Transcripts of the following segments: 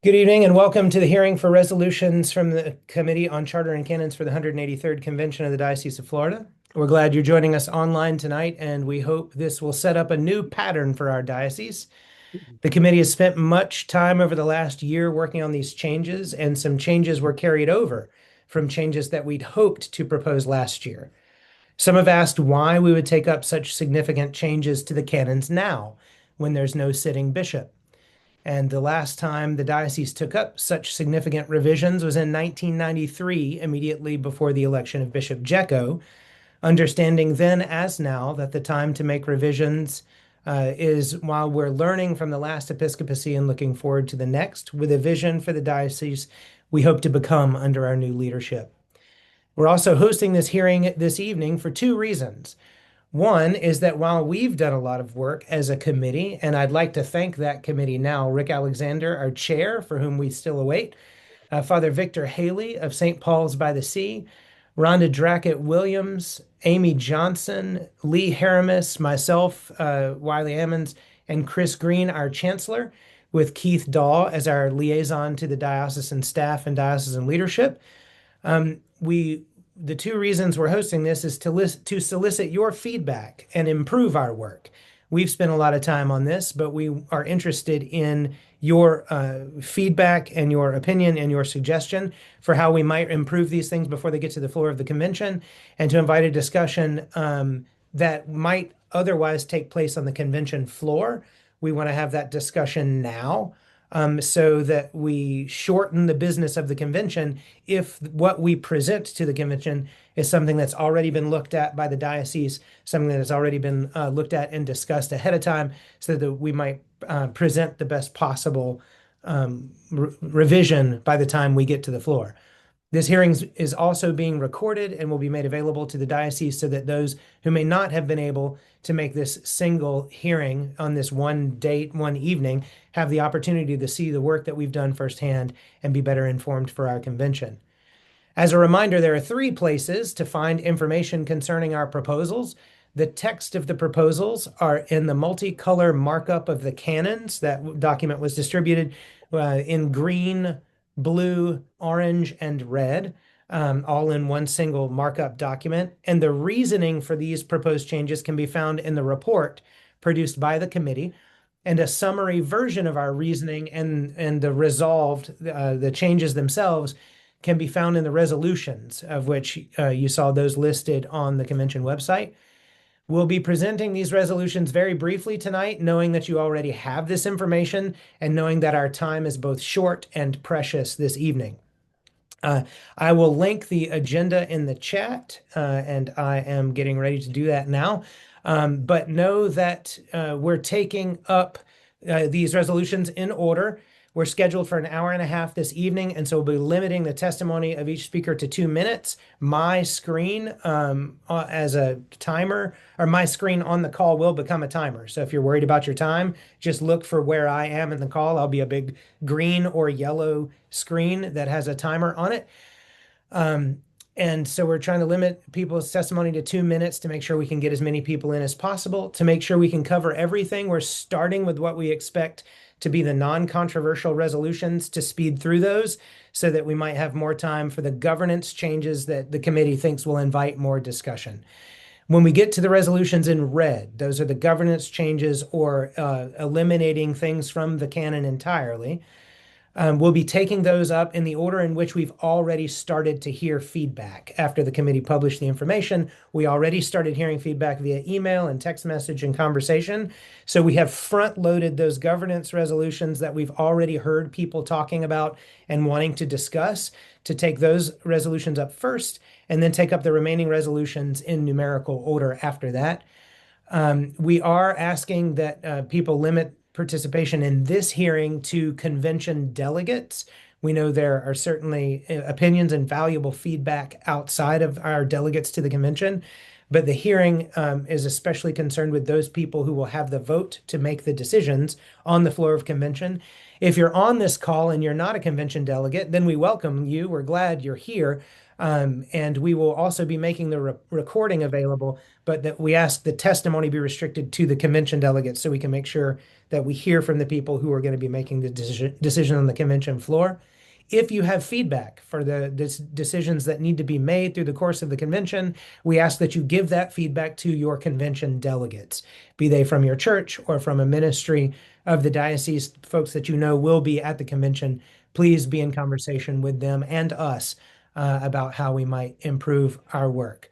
Good evening and welcome to the hearing for resolutions from the Committee on Charter and Canons for the 183rd Convention of the Diocese of Florida. We're glad you're joining us online tonight, and we hope this will set up a new pattern for our diocese. The committee has spent much time over the last year working on these changes, and some changes were carried over from changes that we'd hoped to propose last year. Some have asked why we would take up such significant changes to the canons now, when there's no sitting bishop. And the last time the diocese took up such significant revisions was in 1993, immediately before the election of Bishop Jecko, understanding then as now that the time to make revisions is while we're learning from the last episcopacy and looking forward to the next, with a vision for the diocese we hope to become under our new leadership. We're also hosting this hearing this evening for two reasons. One is that while we've done a lot of work as a committee, and I'd like to thank that committee now, Rick Alexander, our chair, for whom we still await, Father Victor Haley of St. Paul's by the Sea, Rhonda Drackett Williams, Amy Johnson, Lee Haramis, myself, Wiley Ammons, and Chris Green, our chancellor, with Keith Daw as our liaison to the diocesan staff and diocesan leadership. The two reasons we're hosting this is to solicit your feedback and improve our work. We've spent a lot of time on this, but we are interested in your feedback and your opinion and your suggestion for how we might improve these things before they get to the floor of the convention, and to invite a discussion that might otherwise take place on the convention floor. We want to have that discussion now, so that we shorten the business of the convention if what we present to the convention is something that's already been looked at by the diocese, something that has already been looked at and discussed ahead of time, so that we might present the best possible revision by the time we get to the floor. This hearing is also being recorded and will be made available to the diocese so that those who may not have been able to make this single hearing on this one date, one evening, have the opportunity to see the work that we've done firsthand and be better informed for our convention. As a reminder, there are three places to find information concerning our proposals. The text of the proposals are in the multicolor markup of the canons. That document was distributed in green, blue, orange, and red, all in one single markup document. And the reasoning for these proposed changes can be found in the report produced by the committee, and a summary version of our reasoning and the changes themselves can be found in the resolutions, of which you saw those listed on the convention website. We'll be presenting these resolutions very briefly tonight, knowing that you already have this information and knowing that our time is both short and precious this evening. I will link the agenda in the chat, and I am getting ready to do that now. But know that we're taking up these resolutions in order. We're scheduled for an hour and a half this evening, and so we'll be limiting the testimony of each speaker to 2 minutes. My screen as a timer, or my screen on the call will become a timer. So if you're worried about your time, just look for where I am in the call. I'll be a big green or yellow screen that has a timer on it. And so we're trying to limit people's testimony to 2 minutes to make sure we can get as many people in as possible. To make sure we can cover everything, we're starting with what we expect to be the non-controversial resolutions, to speed through those so that we might have more time for the governance changes that the committee thinks will invite more discussion. When we get to the resolutions in red, those are the governance changes or eliminating things from the canon entirely. We'll be taking those up in the order in which we've already started to hear feedback. After the committee published the information, we already started hearing feedback via email and text message and conversation. So we have front-loaded those governance resolutions that we've already heard people talking about and wanting to discuss, to take those resolutions up first, and then take up the remaining resolutions in numerical order after that. We are asking that people limit participation in this hearing to convention delegates. We know there are certainly opinions and valuable feedback outside of our delegates to the convention, but the hearing is especially concerned with those people who will have the vote to make the decisions on the floor of convention. If you're on this call and you're not a convention delegate, then we welcome you. We're glad you're here. And we will also be making the recording available, but that we ask the testimony be restricted to the convention delegates so we can make sure that we hear from the people who are going to be making the decision on the convention floor. If you have feedback for the decisions that need to be made through the course of the convention, we ask that you give that feedback to your convention delegates, be they from your church or from a ministry of the diocese, folks that you know will be at the convention. Please be in conversation with them and us about how we might improve our work.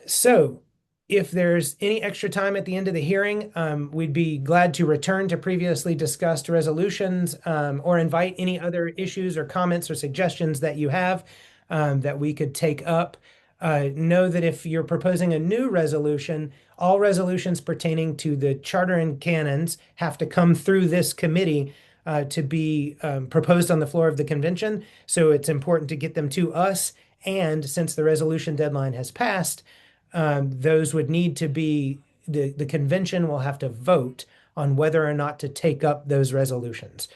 So if there's any extra time at the end of the hearing, we'd be glad to return to previously discussed resolutions or invite any other issues or comments or suggestions that you have that we could take up. Know that if you're proposing a new resolution, all resolutions pertaining to the Charter and Canons have to come through this committee to be proposed on the floor of the convention. So it's important to get them to us. And since the resolution deadline has passed, those would need to be, the convention will have to vote on whether or not to take up those resolutions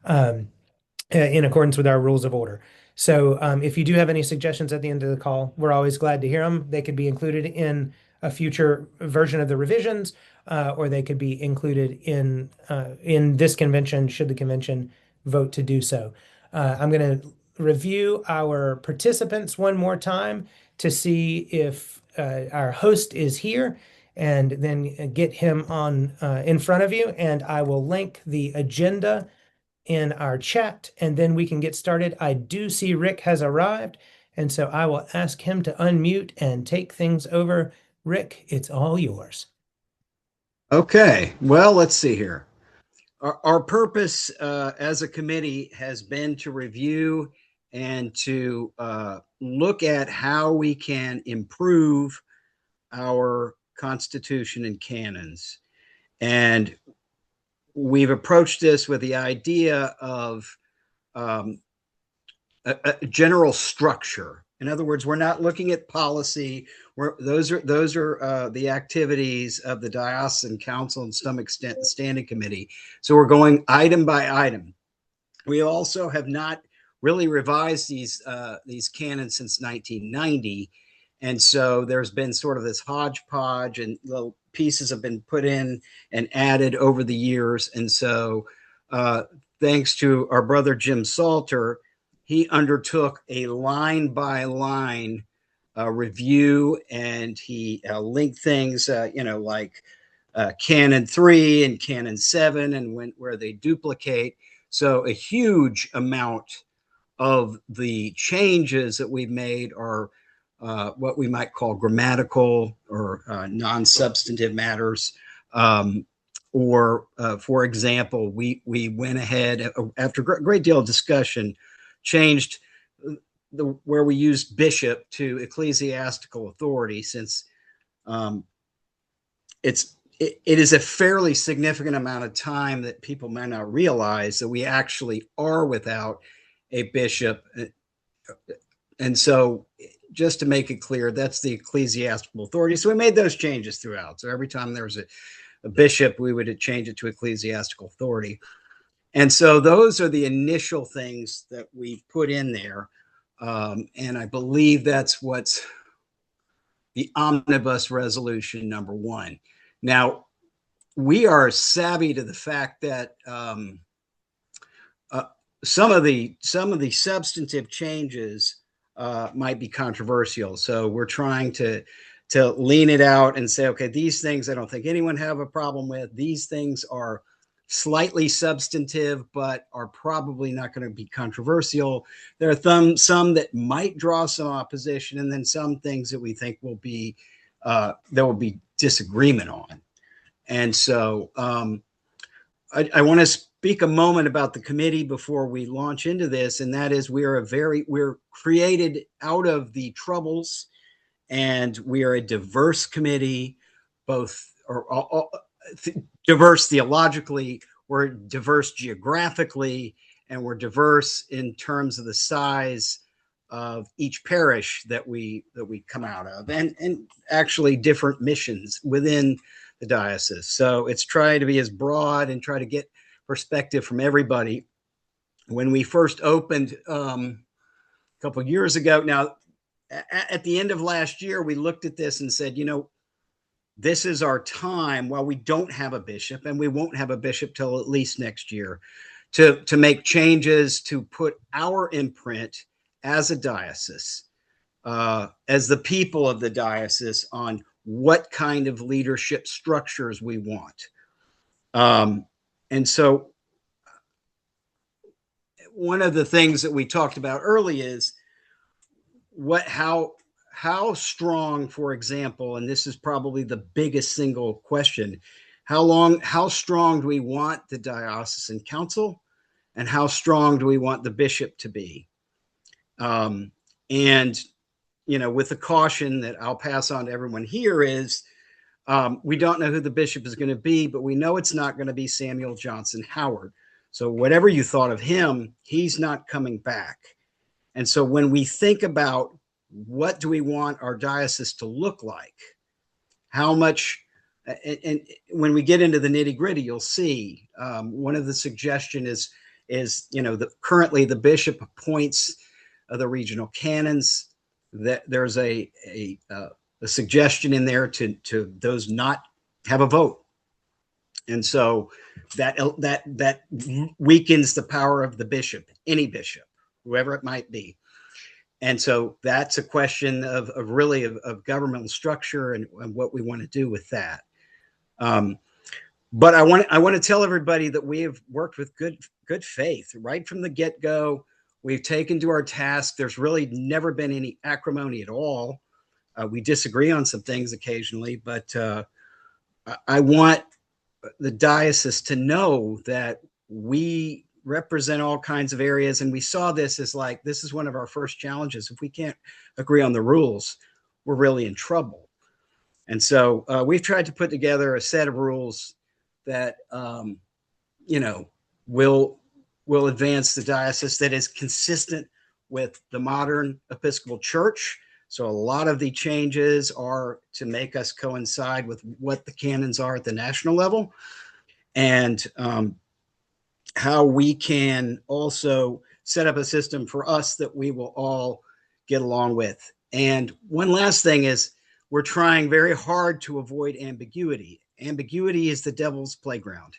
in accordance with our rules of order. So if you do have any suggestions at the end of the call, we're always glad to hear them. They could be included in a future version of the revisions, or they could be included in this convention should the convention vote to do so. I'm going to review our participants one more time to see if our host is here, and then get him on in front of you. And I will link the agenda in our chat, and then we can get started. I do see Rick has arrived, and so I will ask him to unmute and take things over. Rick, it's all yours. Okay, well, let's see here. Our purpose as a committee has been to review and to look at how we can improve our Constitution and canons. And we've approached this with the idea of a general structure. In other words, we're not looking at policy. Those are the activities of the Diocesan Council and to some extent the Standing Committee. So we're going item by item. We also have not really revised these canons since 1990, and so there's been sort of this hodgepodge, and little pieces have been put in and added over the years. And so, thanks to our brother Jim Salter, he undertook a line-by-line review, and he linked things, like Canon 3 and Canon 7, and where they duplicate. So a huge amount of the changes that we've made are what we might call grammatical or non-substantive matters. For example, we went ahead after a great deal of discussion, changed where we used bishop to ecclesiastical authority, since it is a fairly significant amount of time that people may not realize that we actually are without a bishop. And so just to make it clear, that's the ecclesiastical authority. So we made those changes throughout. So every time there was a bishop, we would change it to ecclesiastical authority. And so those are the initial things that we put in there. And I believe that's what's the omnibus resolution number 1. Now, we are savvy to the fact that some of the substantive changes might be controversial. So we're trying to lean it out and say, okay, these things I don't think anyone have a problem with. These things are slightly substantive, but are probably not going to be controversial. There are some that might draw some opposition, and then some things that we think will be there will be disagreement on. And so I want to speak a moment about the committee before we launch into this, and that is we're created out of the Troubles, and we are a diverse committee, both diverse theologically, we're diverse geographically, and we're diverse in terms of the size of each parish that we come out of, and actually different missions within the diocese. So it's trying to be as broad and try to get perspective from everybody. When we first opened a couple of years ago, now at the end of last year, we looked at this and said, this is our time while we don't have a bishop, and we won't have a bishop till at least next year, to make changes, to put our imprint as a diocese, as the people of the diocese, on what kind of leadership structures we want. And so one of the things that we talked about early is how strong, for example, and this is probably the biggest single question, how strong do we want the diocesan council, and how strong do we want the bishop to be? And with the caution that I'll pass on to everyone here is, we don't know who the bishop is going to be, but we know it's not going to be Samuel Johnson Howard. So whatever you thought of him, he's not coming back. And so when we think about what do we want our diocese to look like, how much, and when we get into the nitty gritty, you'll see one of the suggestion is currently the bishop appoints the regional canons. That there's a suggestion in there to those not have a vote, and so that weakens the power of the bishop, any bishop, whoever it might be. And so that's a question of governmental structure and what we want to do with that. But I want to tell everybody that we have worked with good faith right from the get-go. We've taken to our task. There's really never been any acrimony at all. We disagree on some things occasionally, but I want the diocese to know that we represent all kinds of areas, and we saw this as this is one of our first challenges. If we can't agree on the rules, we're really in trouble. And so we've tried to put together a set of rules that will advance the diocese, that is consistent with the modern Episcopal Church. So a lot of the changes are to make us coincide with what the canons are at the national level, and how we can also set up a system for us that we will all get along with. And one last thing is, we're trying very hard to avoid ambiguity. Ambiguity is the devil's playground,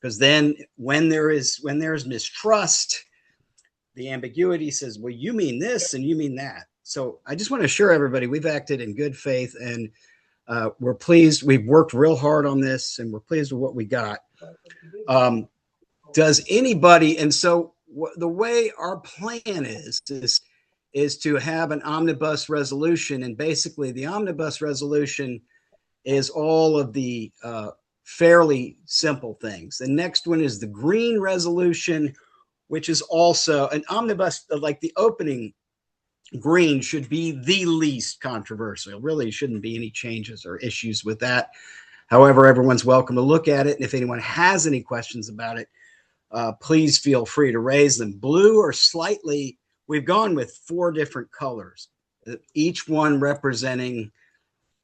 because then when there is mistrust, the ambiguity says, well, you mean this and you mean that. So I just want to assure everybody we've acted in good faith, and we're pleased. We've worked real hard on this, and we're pleased with what we got. Does anybody, and so the way our plan is to have an omnibus resolution, and basically the omnibus resolution is all of the fairly simple things. The next one is the green resolution, which is also an omnibus. Like the opening green should be the least controversial. Really shouldn't be any changes or issues with that. However, everyone's welcome to look at it. And if anyone has any questions about it, please feel free to raise them. Blue or slightly, we've gone with 4 different colors, each one representing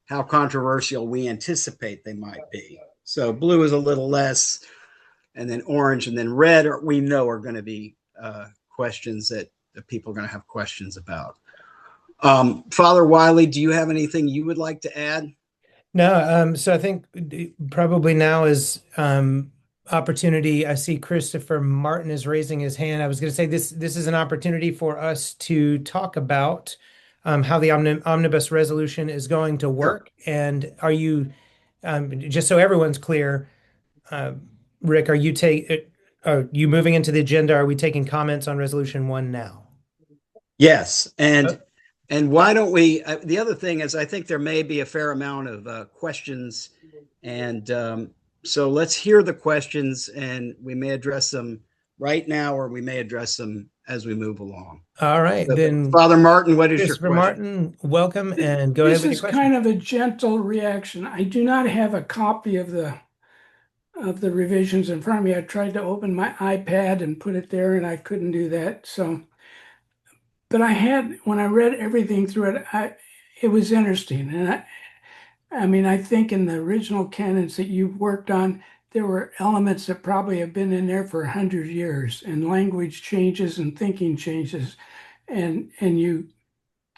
how controversial we anticipate they might be. So blue is a little less, and then orange, and then red we know are going to be questions that people are going to have questions about. Father Wiley, do you have anything you would like to add? No, so I think probably now is opportunity. I see Christopher Martin is raising his hand. I was going to say this is an opportunity for us to talk about how the omnibus resolution is going to work. Sure. And are you, just so everyone's clear, Rick, are you moving into the agenda? Are we taking comments on resolution 1 now? Yes, and why don't we? The other thing is, I think there may be a fair amount of questions, and so let's hear the questions, and we may address them right now, or we may address them as we move along. All right, so, then Father Martin, what is your question? Martin, welcome, and go ahead with your question. This is kind of a gentle reaction. I do not have a copy of the revisions in front of me. I tried to open my iPad and put it there, and I couldn't do that. So, but when I read everything through it, it was interesting. And I think in the original canons that you've worked on, there were elements that probably have been in there for 100 years, and language changes and thinking changes. And you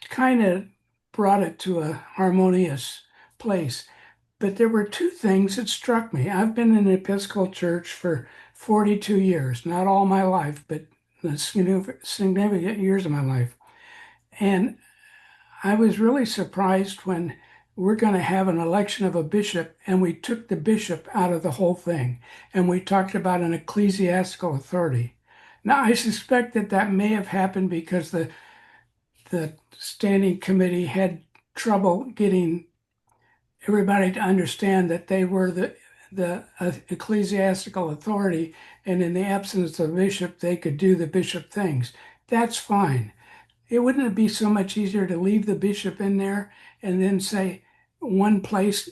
kind of brought it to a harmonious place. But there were two things that struck me. I've been in the Episcopal Church for 42 years, not all my life, but the significant years of my life. And I was really surprised when we're going to have an election of a bishop and we took the bishop out of the whole thing and we talked about an ecclesiastical authority. Now, I suspect that that may have happened because the standing committee had trouble getting everybody to understand that they were the ecclesiastical authority, and in the absence of a bishop, they could do the bishop things. That's fine. It wouldn't be so much easier to leave the bishop in there and then say one place,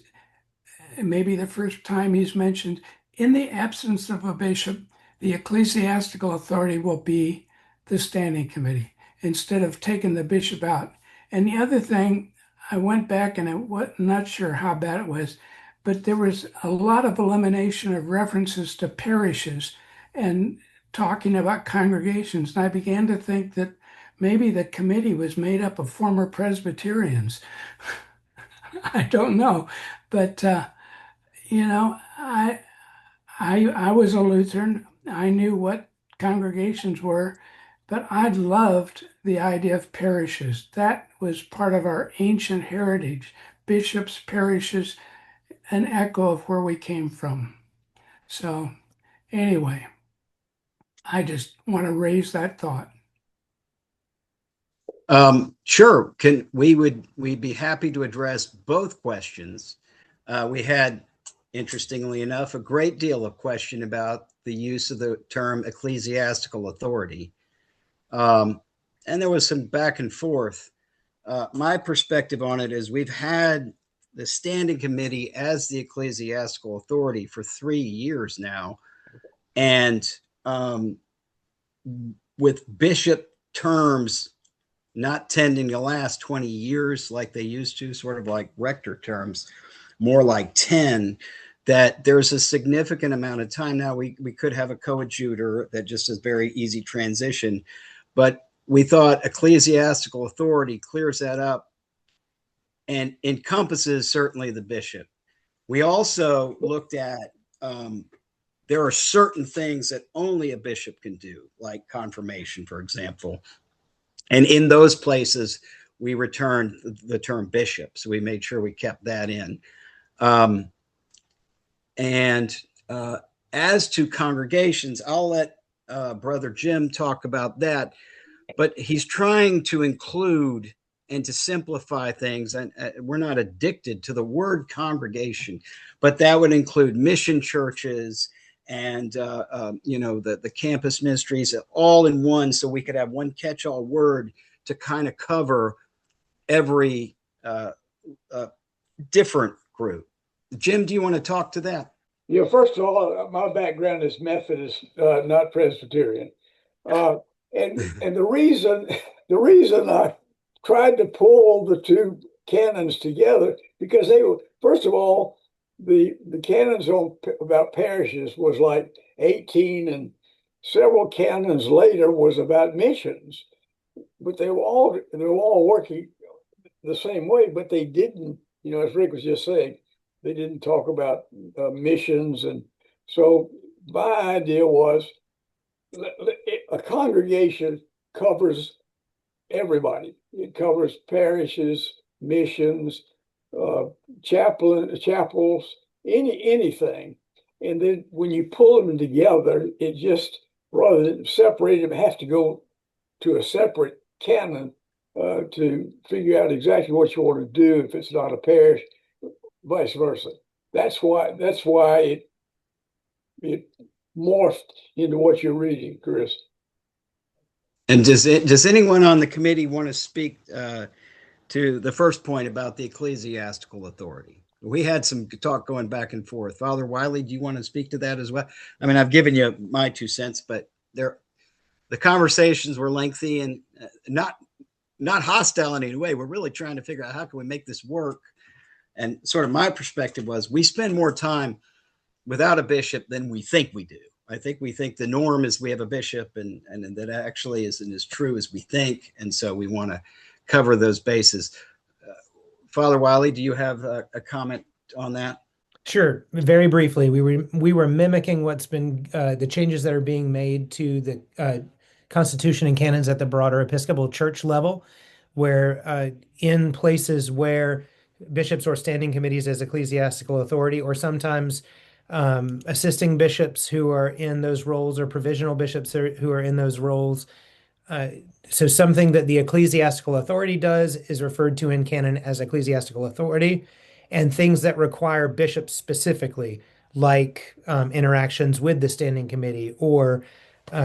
maybe the first time he's mentioned, in the absence of a bishop, the ecclesiastical authority will be the standing committee instead of taking the bishop out. And the other thing, I went back and I'm not sure how bad it was, but there was a lot of elimination of references to parishes and talking about congregations. And I began to think that maybe the committee was made up of former Presbyterians. I don't know, but I was a Lutheran. I knew what congregations were, but I loved the idea of parishes. That was part of our ancient heritage. Bishops, parishes, an echo of where we came from. So anyway, I just want to raise that thought. Sure. We'd be happy to address both questions. We had, interestingly enough, a great deal of question about the use of the term ecclesiastical authority. And there was some back and forth. My perspective on it is we've had the standing committee as the ecclesiastical authority for 3 years now. And with bishop terms not tending to last 20 years like they used to, sort of like rector terms, more like 10, that there's a significant amount of time now. We could have a coadjutor that just is very easy transition, but we thought ecclesiastical authority clears that up and encompasses certainly the bishop. We also looked at there are certain things that only a bishop can do, like confirmation, for example. And in those places, we returned the term bishop. So we made sure we kept that in. As to congregations, I'll let Brother Jim talk about that. But he's trying to include and to simplify things. And we're not addicted to the word congregation, but that would include mission churches and the campus ministries all in one, so we could have one catch-all word to kind of cover every different group. Jim, do you want to talk to that? Yeah, first of all, my background is Methodist, not Presbyterian, and the reason I tried to pull the two canons together, because they were, first of all, the canons about parishes was like 18, and several canons later was about missions, but they were all working the same way, but they didn't, as Rick was just saying, they didn't talk about missions. And so my idea was a congregation covers everybody. It covers parishes, missions, chapels, anything. And then when you pull them together, it just, rather than separate them, have to go to a separate canon to figure out exactly what you want to do if it's not a parish, vice versa. That's why it morphed into what you're reading, Chris. And does anyone on the committee want to speak to the first point about the ecclesiastical authority? We had some talk going back and forth. Father Wiley, do you want to speak to that as well? I mean, I've given you my 2 cents, but the conversations were lengthy and not hostile in any way. We're really trying to figure out how can we make this work. And sort of my perspective was we spend more time without a bishop than we think we do. I think we think the norm is we have a bishop and that actually isn't as true as we think. And so we want to cover those bases. Father Wiley, do you have a comment on that? Sure. Very briefly, we were mimicking what's been the changes that are being made to the Constitution and canons at the broader Episcopal Church level, where in places where bishops or standing committees as ecclesiastical authority, or sometimes assisting bishops who are in those roles, or provisional bishops who are in those roles. So something that the ecclesiastical authority does is referred to in canon as ecclesiastical authority, and things that require bishops specifically, like interactions with the standing committee, or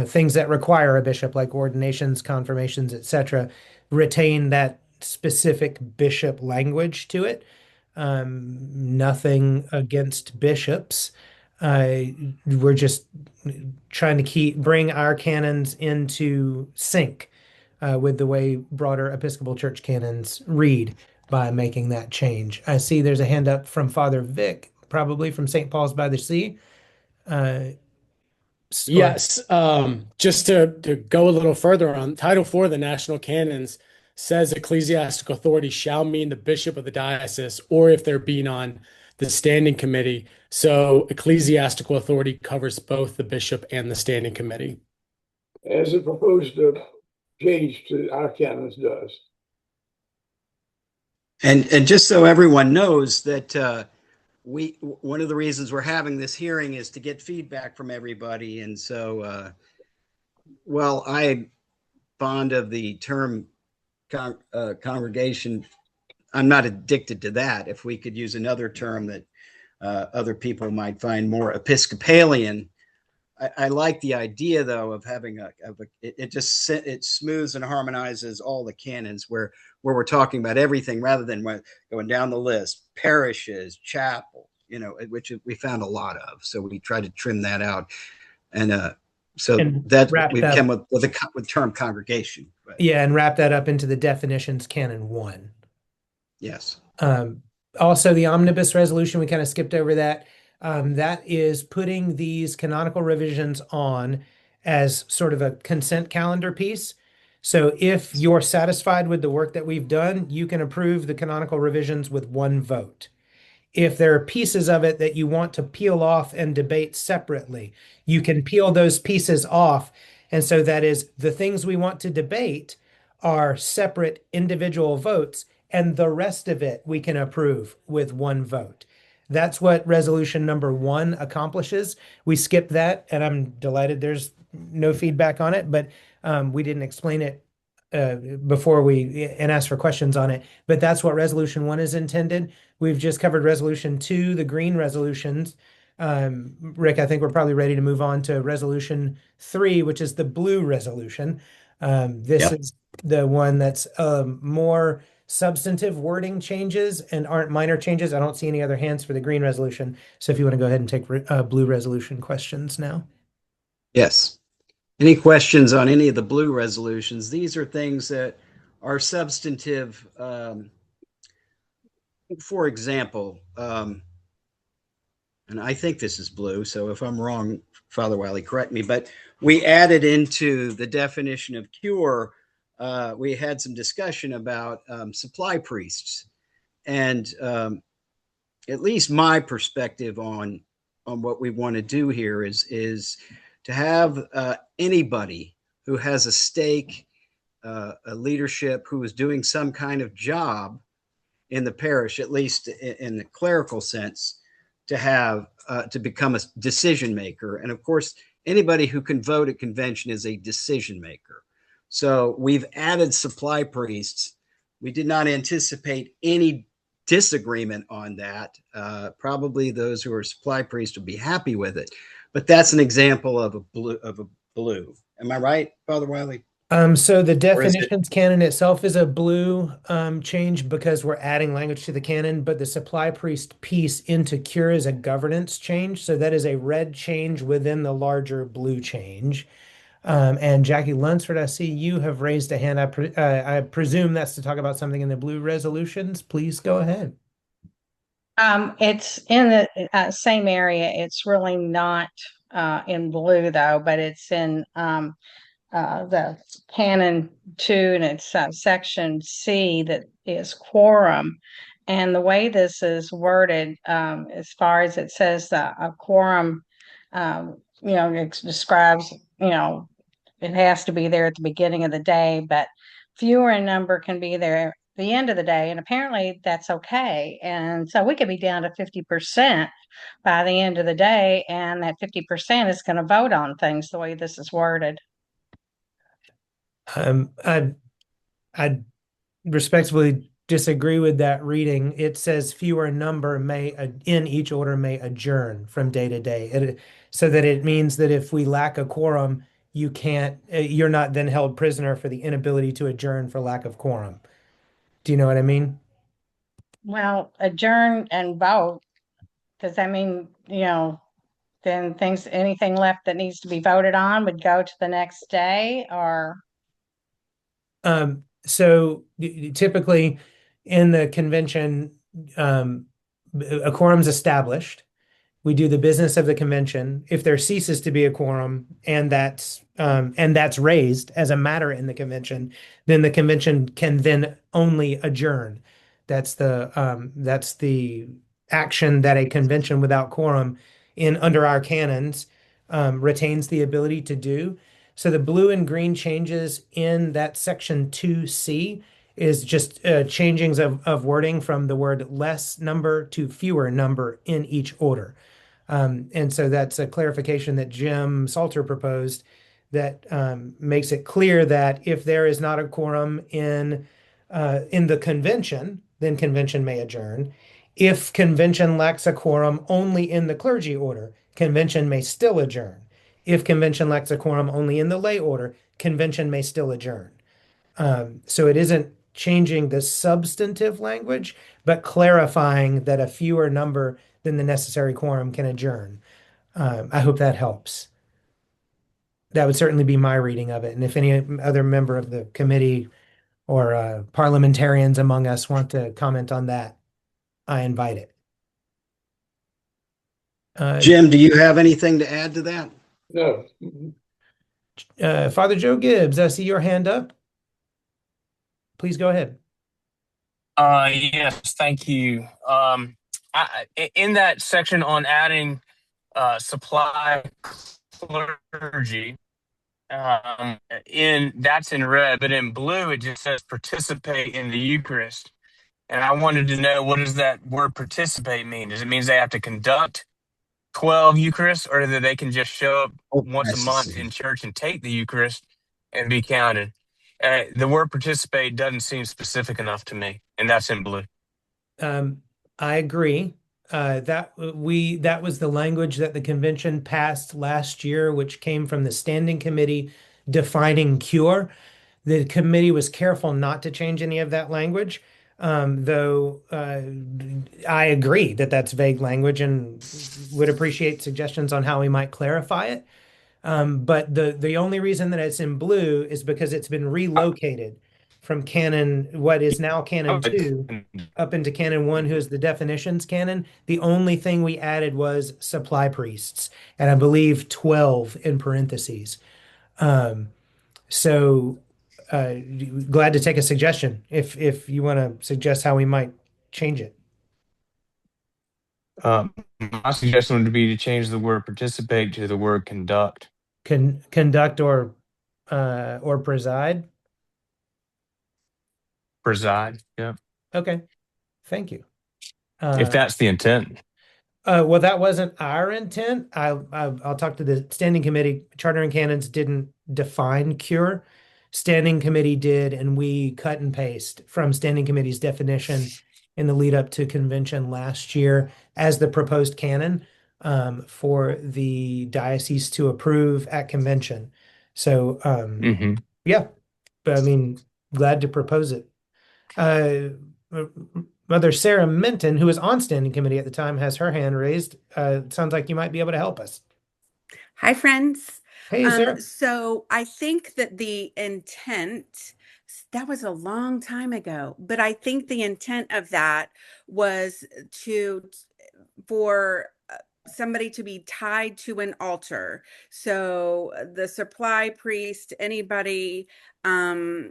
things that require a bishop, like ordinations, confirmations, etc., retain that specific bishop language to it. Nothing against bishops. We're just trying to bring our canons into sync with the way broader Episcopal Church canons read by making that change. I see there's a hand up from Father Vic, probably from St. Paul's by the Sea. Yes, just to go a little further on, Title IV of the National Canons says ecclesiastical authority shall mean the bishop of the diocese, or if they're being on the standing committee. So ecclesiastical authority covers both the bishop and the standing committee. As the proposed change to our canons does. And just so everyone knows that one of the reasons we're having this hearing is to get feedback from everybody. And so, well, I'm fond of the term congregation. I'm not addicted to that. If we could use another term that other people might find more Episcopalian, I like the idea, though, of having it smooths and harmonizes all the canons where we're talking about everything rather than going down the list, parishes, chapel, which we found a lot of. So we tried to trim that out. And that's what we came with the term congregation. Right? Yeah, and wrap that up into the definitions, Canon 1. Yes. Also, the omnibus resolution, we kind of skipped over that. That is putting these canonical revisions on as sort of a consent calendar piece. So if you're satisfied with the work that we've done, you can approve the canonical revisions with one vote. If there are pieces of it that you want to peel off and debate separately, you can peel those pieces off. And so that is, the things we want to debate are separate individual votes, and the rest of it we can approve with one vote. That's what resolution number 1 accomplishes. We skipped that, and I'm delighted there's no feedback on it, but we didn't explain it before and asked for questions on it. But that's what resolution 1 is intended. We've just covered resolution 2, the green resolutions. Rick, I think we're probably ready to move on to resolution 3, which is the blue resolution. This is the one that's more substantive wording changes and aren't minor changes. I don't see any other hands for the green resolution. So if you want to go ahead and take blue resolution questions now. Yes. Any questions on any of the blue resolutions? These are things that are substantive. For example, and I think this is blue, so if I'm wrong, Father Wiley, correct me, but we added into the definition of cure, we had some discussion about supply priests. And at least my perspective on what we want to do here is to have anybody who has a stake, a leadership who is doing some kind of job in the parish, at least in the clerical sense, to have to become a decision maker. And of course, anybody who can vote at convention is a decision maker. So we've added supply priests. We did not anticipate any disagreement on that. Probably those who are supply priests will be happy with it. But that's an example of a blue. Am I right, Father Wiley? So the definitions canon itself is a blue change because we're adding language to the canon, but the supply priest piece into cure is a governance change. So that is a red change within the larger blue change. And Jackie Lunsford, I see you have raised a hand. I presume that's to talk about something in the blue resolutions. Please go ahead. It's in the same area. It's really not in blue though, but it's in the Canon 2 and its section C that is quorum. And the way this is worded, as far as it says that a quorum, it describes, it has to be there at the beginning of the day, but fewer in number can be there at the end of the day. And apparently that's okay. And so we could be down to 50% by the end of the day, and that 50% is going to vote on things the way this is worded. I respectfully disagree with that reading. It says fewer number may in each order may adjourn from day to day. So that it means that if we lack a quorum, you're not then held prisoner for the inability to adjourn for lack of quorum. Do you know what I mean? Well, adjourn and vote. Does that mean, then anything left that needs to be voted on would go to the next day, or? So typically in the convention, a quorum's established. We do the business of the convention. If there ceases to be a quorum and that's raised as a matter in the convention, then the convention can then only adjourn. That's the action that a convention without quorum under our canons retains the ability to do. So the blue and green changes in that section 2C is just changings of wording from the word less number to fewer number in each order. And so that's a clarification that Jim Salter proposed that makes it clear that if there is not a quorum in the convention, then convention may adjourn. If convention lacks a quorum only in the clergy order, convention may still adjourn. If convention lacks a quorum only in the lay order, convention may still adjourn. So it isn't changing the substantive language, but clarifying that a fewer number than the necessary quorum can adjourn. I hope that helps. That would certainly be my reading of it. And if any other member of the committee or parliamentarians among us want to comment on that, I invite it. Jim, do you have anything to add to that? No. Father Joe Gibbs, I see your hand up. Please go ahead. Yes, thank you. In that section on adding supply clergy, that's in red, but in blue it just says participate in the Eucharist. And I wanted to know, what does that word participate mean? Does it mean they have to conduct 12 Eucharists, or that they can just show up once a month in church and take the Eucharist and be counted? The word participate doesn't seem specific enough to me, and that's in blue. I agree. That was the language that the convention passed last year, which came from the standing committee defining cure. The committee was careful not to change any of that language, though I agree that that's vague language and would appreciate suggestions on how we might clarify it. But the only reason that it's in blue is because it's been relocated from what is now Canon 2 up into Canon 1, who is the definitions canon. The only thing we added was supply priests, and I believe 12 in parentheses. So glad to take a suggestion if you want to suggest how we might change it. My suggestion would be to change the word participate to the word conduct. Conduct or preside. Preside, yeah. Okay, thank you. If that's the intent. Well, that wasn't our intent. I'll talk to the standing committee. Charter and Canons didn't define cure. Standing committee did, and we cut and paste from standing committee's definition in the lead up to convention last year as the proposed canon for the diocese to approve at convention. So, yeah, but I mean, glad to propose it. Mother Sarah Minton, who was on standing committee at the time, has her hand raised. Sounds like you might be able to help us. Hi, friends. Hey, Sarah. So I think that the intent, that was a long time ago, but I think the intent of that was for somebody to be tied to an altar. So the supply priest, anybody, not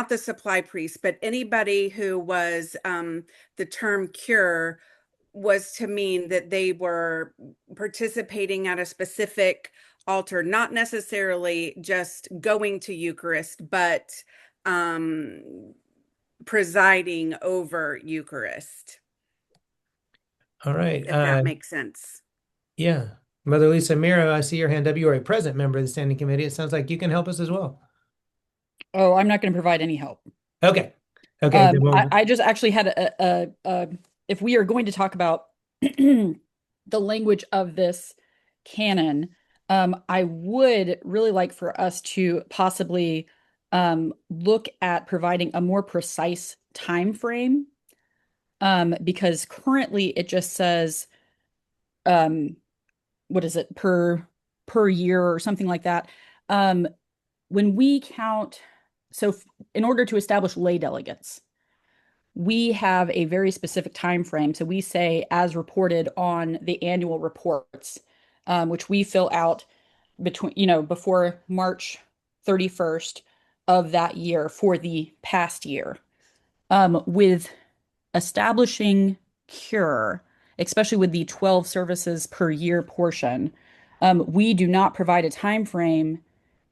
the supply priest, but anybody who was the term cure was to mean that they were participating at a specific altar, not necessarily just going to Eucharist, but presiding over Eucharist, All right. if that makes sense. Yeah. Mother Lisa Miro, I see your hand up. You are a present member of the standing committee. It sounds like you can help us as well. Oh, I'm not going to provide any help. Okay. Okay. Then we'll- I just actually had if we are going to talk about the language of this canon, I would really like for us to possibly look at providing a more precise time frame, because currently it just says, what is it, per year or something like that. When we count, so in order to establish lay delegates, we have a very specific time frame. So we say as reported on the annual reports, which we fill out before March 31st of that year for the past year. With establishing cure, especially with the 12 services per year portion, we do not provide a time frame.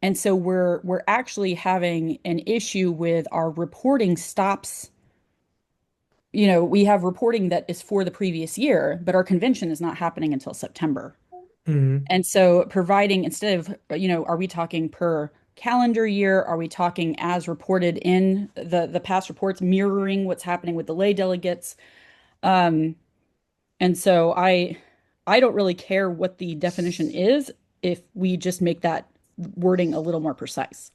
And so we're actually having an issue with our reporting stops. We have reporting that is for the previous year, but our convention is not happening until September. Mhm. And so providing, instead of, are we talking per calendar year? Are we talking as reported in the past reports, mirroring what's happening with the lay delegates? And so I don't really care what the definition is if we just make that wording a little more precise.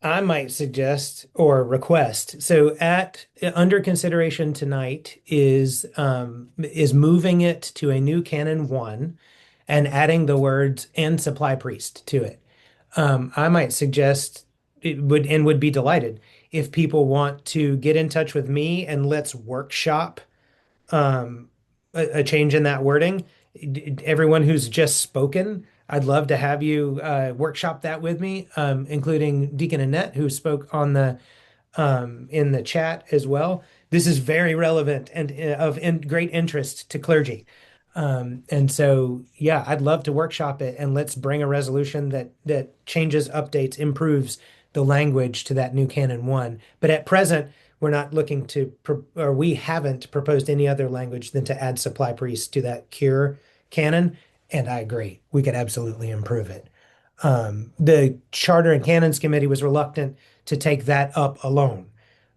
I might suggest or request. So under consideration tonight is moving it to a new Canon 1 and adding the words "and supply priest" to it. I might suggest would be delighted if people want to get in touch with me and let's workshop a change in that wording. Everyone who's just spoken, I'd love to have you workshop that with me, including Deacon Annette, who spoke on the in the chat as well. This is very relevant and of great interest to clergy. And so, yeah, I'd love to workshop it and let's bring a resolution that changes, updates, improves the language to that new Canon 1. But at present, we're not looking to, or we haven't proposed any other language than to add supply priests to that cure canon. And I agree, we could absolutely improve it. The Charter and Canons Committee was reluctant to take that up alone.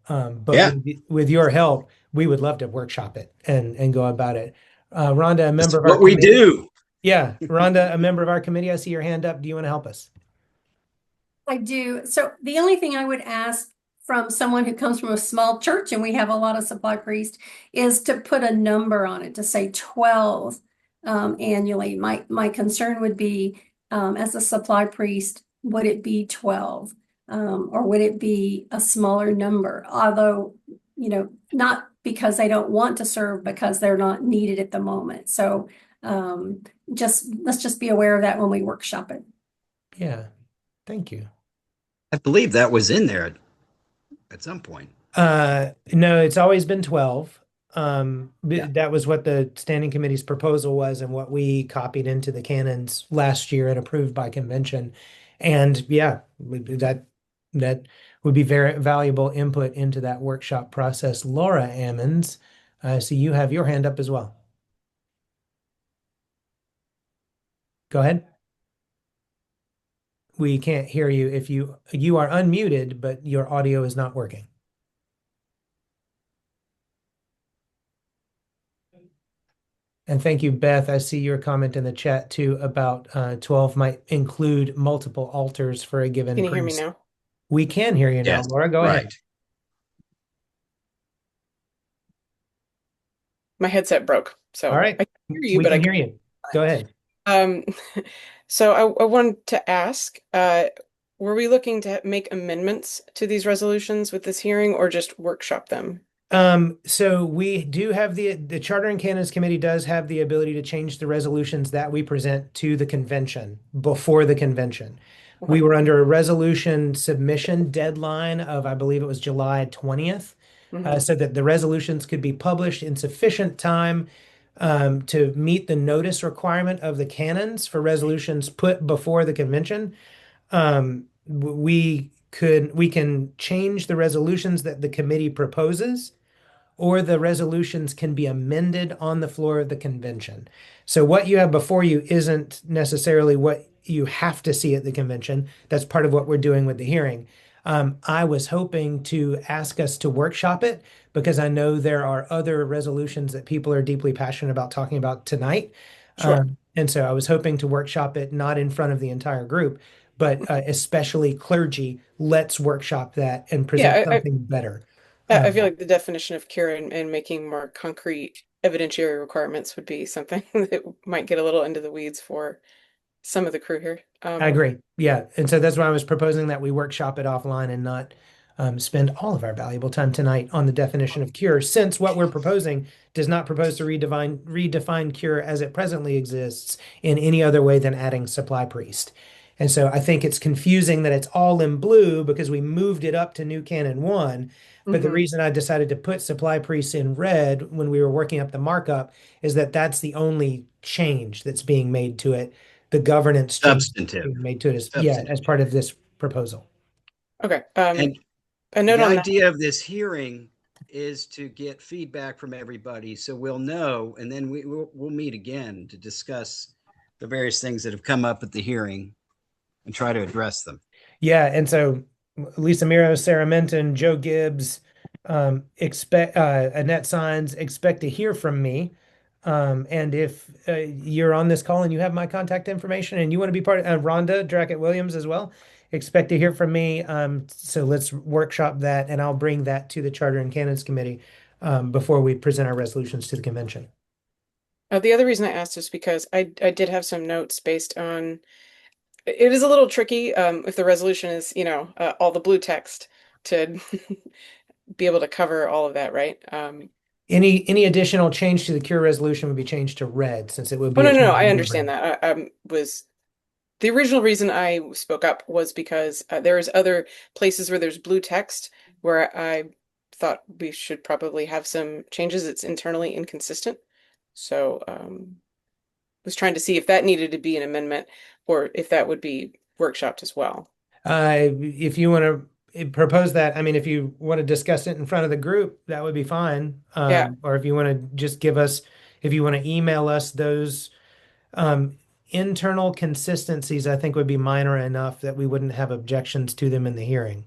But Yeah. with your help, we would love to workshop it and go about it. Rhonda, a member of our What we committee. do. Yeah, Rhonda, a member of our committee. I see your hand up. Do you want to help us? I do. So the only thing I would ask from someone who comes from a small church, and we have a lot of supply priests, is to put a number on it, to say 12 annually. My concern would be, as a supply priest, would it be 12? Or would it be a smaller number? Although, not because they don't want to serve, because they're not needed at the moment. So let's just be aware of that when we workshop it. Yeah, thank you. I believe that was in there at some point. No, it's always been 12. Yeah. That was what the standing committee's proposal was and what we copied into the canons last year and approved by convention. And yeah, that would be very valuable input into that workshop process. Laura Ammons, so you have your hand up as well. Go ahead. We can't hear you. If you are unmuted, but your audio is not working. And thank you, Beth. I see your comment in the chat too about 12 might include multiple altars for a given Can you hear me priest. now? We can hear you now, Yes, Laura. Go ahead. right. My headset broke, so All right. I can hear you, We but can I hear you. Go ahead. So I wanted to ask, were we looking to make amendments to these resolutions with this hearing or just workshop them? So we do have the Charter and Canons Committee does have the ability to change the resolutions that we present to the convention before the convention. We were under a resolution submission deadline of, I believe it was July 20th, so that the resolutions could be published in sufficient time to meet the notice requirement of the canons for resolutions put before the convention. We can change the resolutions that the committee proposes, or the resolutions can be amended on the floor of the convention. So what you have before you isn't necessarily what you have to see at the convention. That's part of what we're doing with the hearing. I was hoping to ask us to workshop it because I know there are other resolutions that people are deeply passionate about talking about tonight. Sure. And so I was hoping to workshop it not in front of the entire group, but especially clergy. Let's workshop that and present Yeah, something better. I feel like the definition of cure and making more concrete evidentiary requirements would be something that might get a little into the weeds for some of the crew here. I agree. Yeah. And so that's why I was proposing that we workshop it offline and not spend all of our valuable time tonight on the definition of cure, since what we're proposing does not propose to redefine cure as it presently exists in any other way than adding supply priest. And so I think it's confusing that it's all in blue because we moved it up to new canon 1. But the reason I decided to put supply priests in red when we were working up the markup is that that's the only change that's being made to it. The governance change Substantive. being made to it Substantive. as part of this proposal. Okay. And A note the on that. idea of this hearing is to get feedback from everybody, so we'll know, and then we'll meet again to discuss the various things that have come up at the hearing and try to address them. Yeah, and so Lisa Miro, Sarah Minton, Joe Gibbs, expect Annette Signs expect to hear from me. And if you're on this call and you have my contact information and you want to be part of Rhonda Drackett Williams as well, expect to hear from me. So let's workshop that, and I'll bring that to the Charter and Canons Committee before we present our resolutions to the convention. The other reason I asked is because I did have some notes based on. It is a little tricky if the resolution is, all the blue text to be able to cover all of that, right? Any additional change to the cure resolution would be changed to red, since it would be. No, I understand that. Was the original reason I spoke up was because there's other places where there's blue text where I thought we should probably have some changes. It's internally inconsistent. So was trying to see if that needed to be an amendment or if that would be workshopped as well. If you want to propose that, I mean, if you want to discuss it in front of the group, that would be fine. Yeah. Or if you want to just if you want to email us those internal consistencies, I think would be minor enough that we wouldn't have objections to them in the hearing.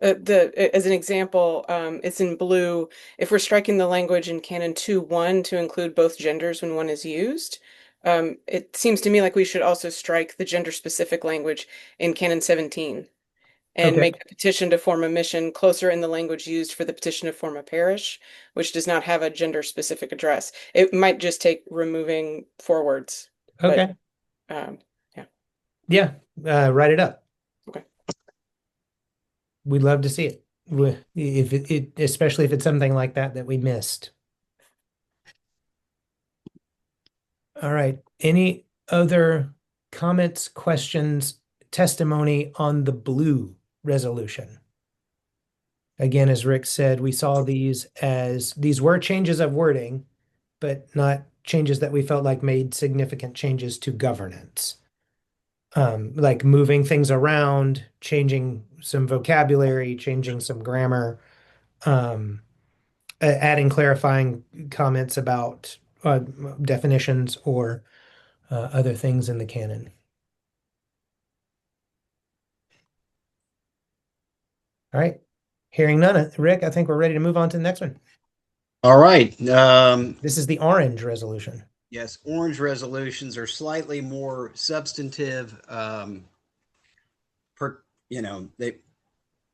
As an example, it's in blue. If we're striking the language in Canon 2:1 to include both genders when one is used, it seems to me like we should also strike the gender-specific language in Canon 17 and make the petition to form a mission closer in the language used for the petition to form a parish, which does not have a gender-specific address. It might just take removing 4 words. Okay. But, yeah. Write it up. Okay. We'd love to see it. If especially if it's something like that we missed. All right. Any other comments, questions, testimony on the blue resolution? Again, as Rick said, we saw these were changes of wording, but not changes that we felt like made significant changes to governance. Like moving things around, changing some vocabulary, changing some grammar, adding clarifying comments about definitions or other things in the canon. All right. Hearing none, Rick, I think we're ready to move on to the next one. All right. This is the orange resolution. Yes, orange resolutions are slightly more substantive.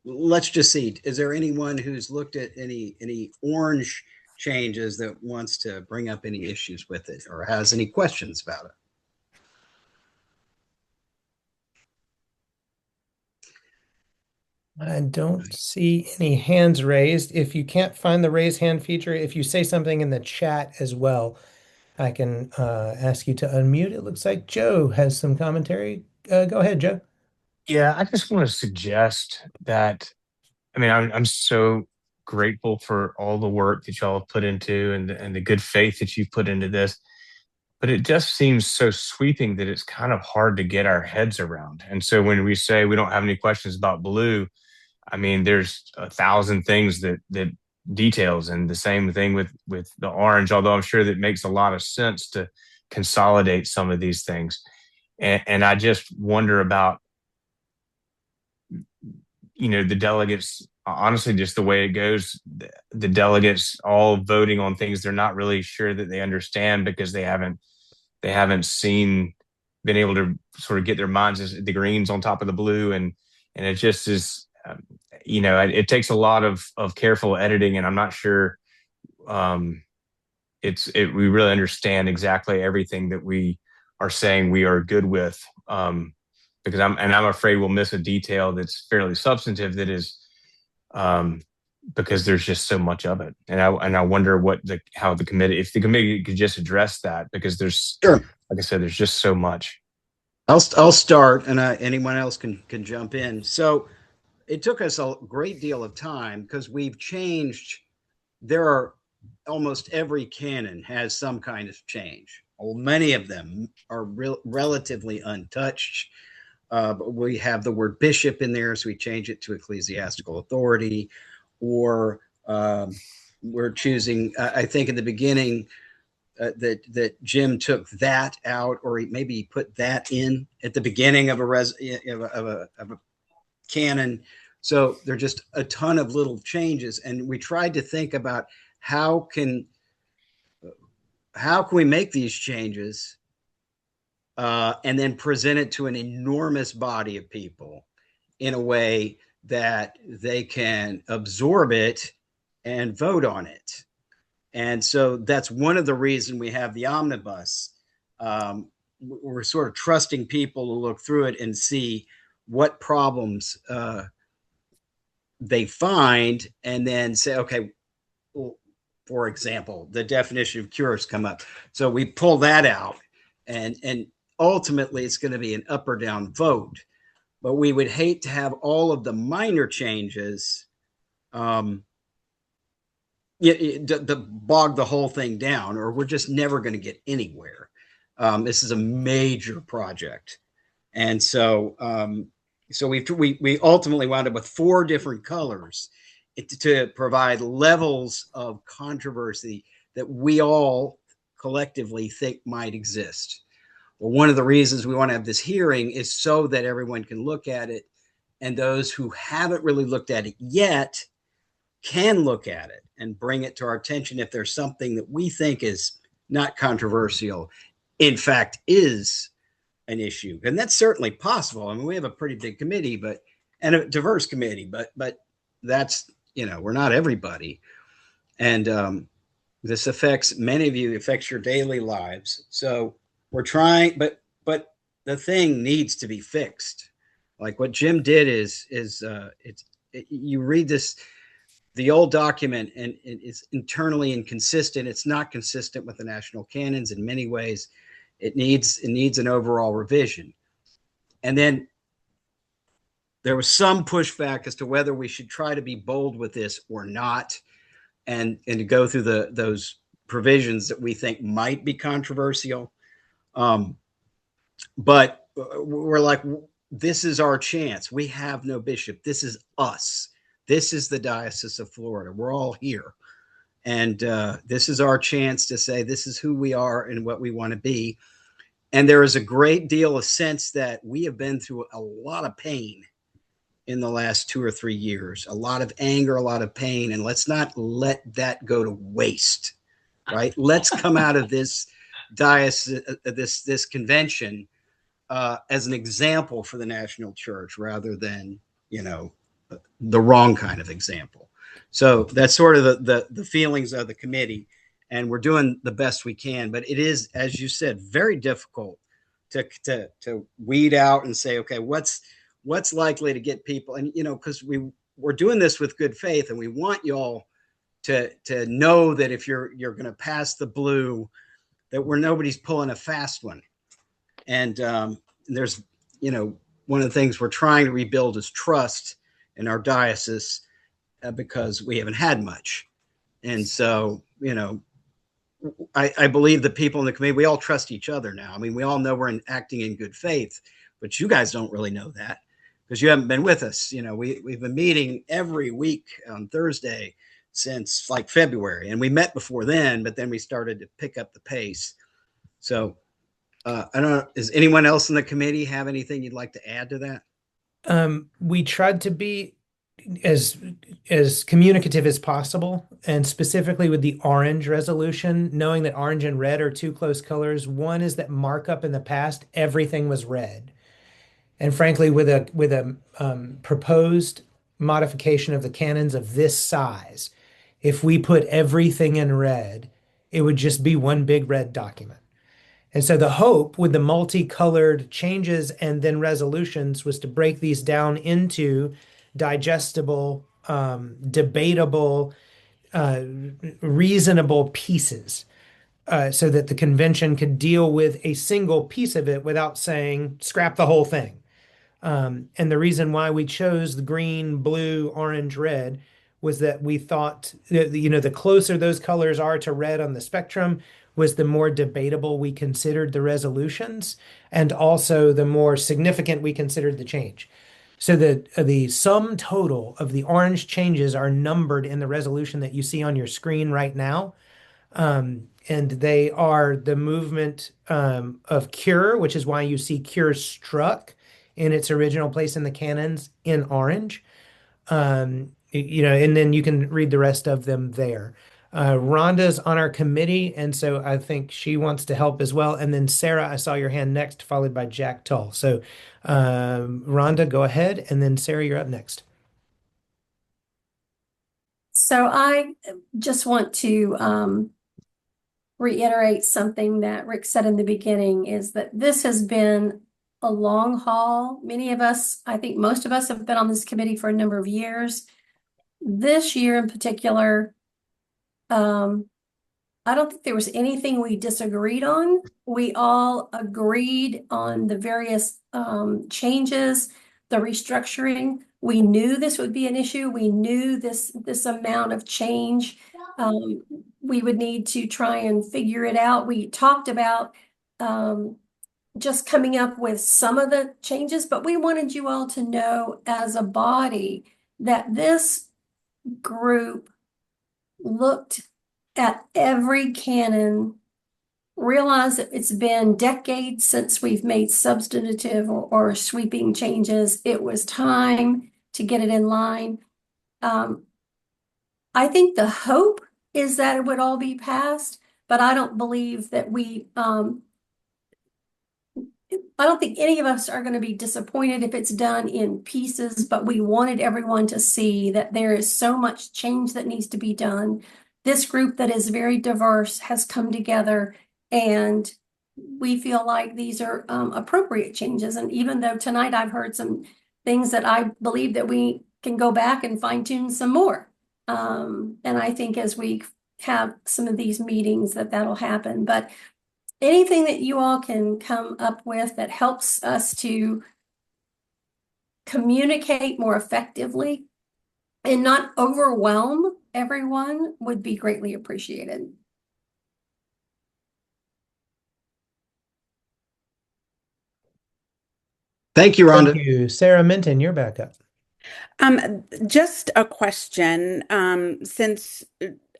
Let's just see. Is there anyone who's looked at any orange changes that wants to bring up any issues with it or has any questions about it? I don't see any hands raised. If you can't find the raise hand feature, if you say something in the chat as well, I can ask you to unmute. It looks like Joe has some commentary. Go ahead, Joe. Yeah, I just want to suggest that, I mean, I'm so grateful for all the work that y'all have put into and the good faith that you've put into this. But it just seems so sweeping that it's kind of hard to get our heads around. And so when we say we don't have any questions about blue, I mean, there's 1,000 things that details, and the same thing with the orange. Although I'm sure that makes a lot of sense to consolidate some of these things, and I just wonder about the delegates. Honestly, just the way it goes, the delegates all voting on things they're not really sure that they understand because they haven't been able to sort of get their minds as the greens on top of the blue, and it just is it takes a lot of careful editing, and I'm not sure we really understand exactly everything that we are saying we are good with, because I'm afraid we'll miss a detail that's fairly substantive that is because there's just so much of it, and I wonder how the committee, if the committee could just address that, because Sure. like I said, there's just so much. I'll start, and anyone else can jump in. So it took us a great deal of time because we've changed. There are almost every canon has some kind of change. Well, many of them are relatively untouched. But we have the word bishop in there, so we change it to ecclesiastical authority, or we're choosing. I think in the beginning that Jim took that out, or maybe he put that in at the beginning of a canon. So there are just a ton of little changes, and we tried to think about how can we make these changes and then present it to an enormous body of people in a way that they can absorb it and vote on it. And so that's one of the reasons we have the omnibus. We're sort of trusting people to look through it and see what problems they find, and then say, okay, well, for example, the definition of cures come up. So we pull that out, and ultimately it's going to be an up or down vote. But we would hate to have all of the minor changes to bog the whole thing down, or we're just never going to get anywhere. This is a major project. And so we ultimately wound up with 4 different colors to provide levels of controversy that we all collectively think might exist. Well, one of the reasons we want to have this hearing is so that everyone can look at it, and those who haven't really looked at it yet can look at it and bring it to our attention if there's something that we think is not controversial, in fact, is an issue. And that's certainly possible. I mean, we have a pretty big committee, and a diverse committee, but that's, we're not everybody. And this affects many of you, affects your daily lives. So we're trying, but the thing needs to be fixed. Like what Jim did is you read the old document, and it's internally inconsistent. It's not consistent with the national canons in many ways. It needs an overall revision. And then there was some pushback as to whether we should try to be bold with this or not, and to go through those provisions that we think might be controversial. But we're like, this is our chance. We have no bishop. This is us. This is the Diocese of Florida. We're all here. And this is our chance to say this is who we are and what we want to be. And there is a great deal of sense that we have been through a lot of pain in the last 2 or 3 years, a lot of anger, a lot of pain. And let's not let that go to waste, right? Let's come out of this diocese, this convention as an example for the national church rather than, the wrong kind of example. So that's sort of the feelings of the committee, and we're doing the best we can. But it is, as you said, very difficult to weed out and say, okay, what's what's likely to get people, and because we're doing this with good faith, and we want y'all to know that if you're going to pass the blue, that nobody's pulling a fast one. And there's, one of the things we're trying to rebuild is trust in our diocese, because we haven't had much. And so, I believe the people in the committee, we all trust each other now. I mean, we all know we're acting in good faith, but you guys don't really know that because you haven't been with us. We've been meeting every week on Thursday since like February, and we met before then, but then we started to pick up the pace. So I don't know, does anyone else in the committee have anything you'd like to add to that? We tried to be as communicative as possible, and specifically with the orange resolution, knowing that orange and red are two close colors. One is that markup in the past, everything was red. And frankly, with a proposed modification of the canons of this size, if we put everything in red, it would just be one big red document. And so the hope with the multicolored changes and then resolutions was to break these down into digestible, debatable, reasonable pieces, so that the convention could deal with a single piece of it without saying, scrap the whole thing. And the reason why we chose the green, blue, orange, red was that we thought that, the closer those colors are to red on the spectrum was the more debatable we considered the resolutions, and also the more significant we considered the change. So the sum total of the orange changes are numbered in the resolution that you see on your screen right now. And they are the movement of cure, which is why you see cure struck in its original place in the canons in orange. And then you can read the rest of them there. Rhonda's on our committee, and so I think she wants to help as well. And then Sarah, I saw your hand next, followed by Jack Tull. So Rhonda, go ahead, and then Sarah, you're up next. So I just want to reiterate something that Rick said in the beginning, is that this has been a long haul. Many of us, I think most of us, have been on this committee for a number of years. This year in particular, I don't think there was anything we disagreed on. We all agreed on the various changes, the restructuring. We knew this would be an issue. We knew this amount of change. We would need to try and figure it out. We talked about just coming up with some of the changes, but we wanted you all to know as a body that this group looked at every canon, realized that it's been decades since we've made substantive or sweeping changes. It was time to get it in line. I think the hope is that it would all be passed, but I don't believe that I don't think any of us are going to be disappointed if it's done in pieces, but we wanted everyone to see that there is so much change that needs to be done. This group that is very diverse has come together, and we feel like these are appropriate changes. And even though tonight I've heard some things that I believe that we can go back and fine tune some more. And I think as we have some of these meetings that'll happen. But anything that you all can come up with that helps us to communicate more effectively and not overwhelm everyone would be greatly appreciated. Thank you, Rhonda. Thank you. Sarah Minton, you're back up. Just a question, since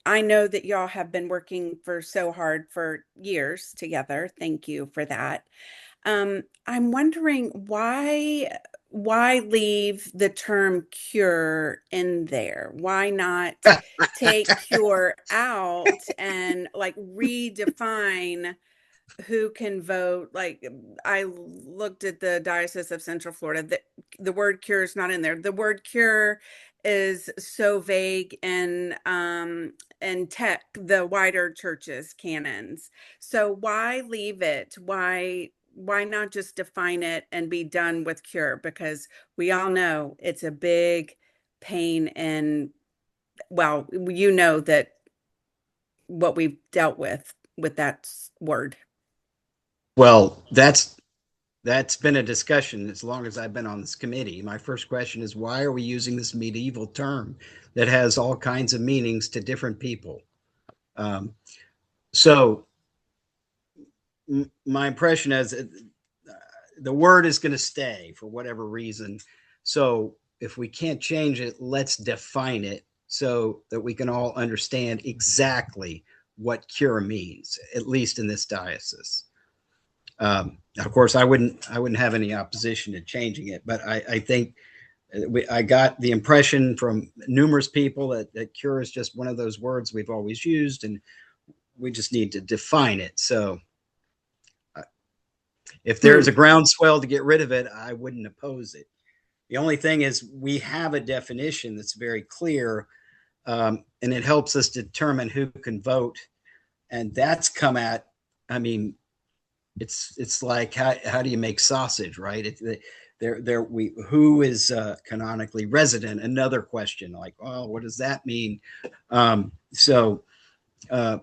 I know that y'all have been working for so hard for years together. Thank you for that. I'm wondering why leave the term cure in there? Why not take cure out and like redefine who can vote? Like, I looked at the Diocese of Central Florida, the word cure is not in there. The word cure is so vague in the wider churches canons. So why leave it? Why why not just define it and be done with cure? Because we all know it's a big pain, and well, you know that what we've dealt with that word. Well, that's been a discussion as long as I've been on this committee. My first question is, why are we using this medieval term that has all kinds of meanings to different people? So my impression is the word is going to stay for whatever reason. So if we can't change it, let's define it so that we can all understand exactly what cure means, at least in this diocese. Of course, I wouldn't have any opposition to changing it, but I think I got the impression from numerous people that cure is just one of those words we've always used, and we just need to define it. So if there's a groundswell to get rid of it, I wouldn't oppose it. The only thing is we have a definition that's very clear, and it helps us determine who can vote. And that's come at, I mean, it's like, how do you make sausage, right? Who is canonically resident? Another question, like, oh, what does that mean? So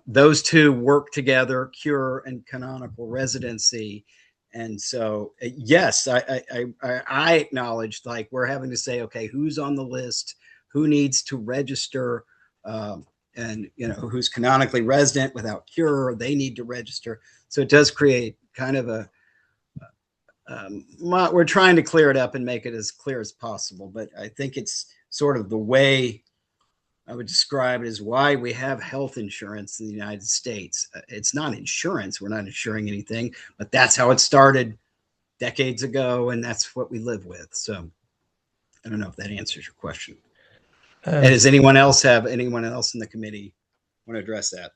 those two work together, cure and canonical residency. And so, yes, I acknowledged, like, we're having to say, okay, who's on the list, who needs to register, and who's canonically resident without cure, they need to register. So it does create kind of we're trying to clear it up and make it as clear as possible. But I think it's sort of the way I would describe it, is why we have health insurance in the United States. It's not insurance. We're not insuring anything, but that's how it started decades ago, and that's what we live with. So I don't know if that answers your question. And does anyone else in the committee want to address that?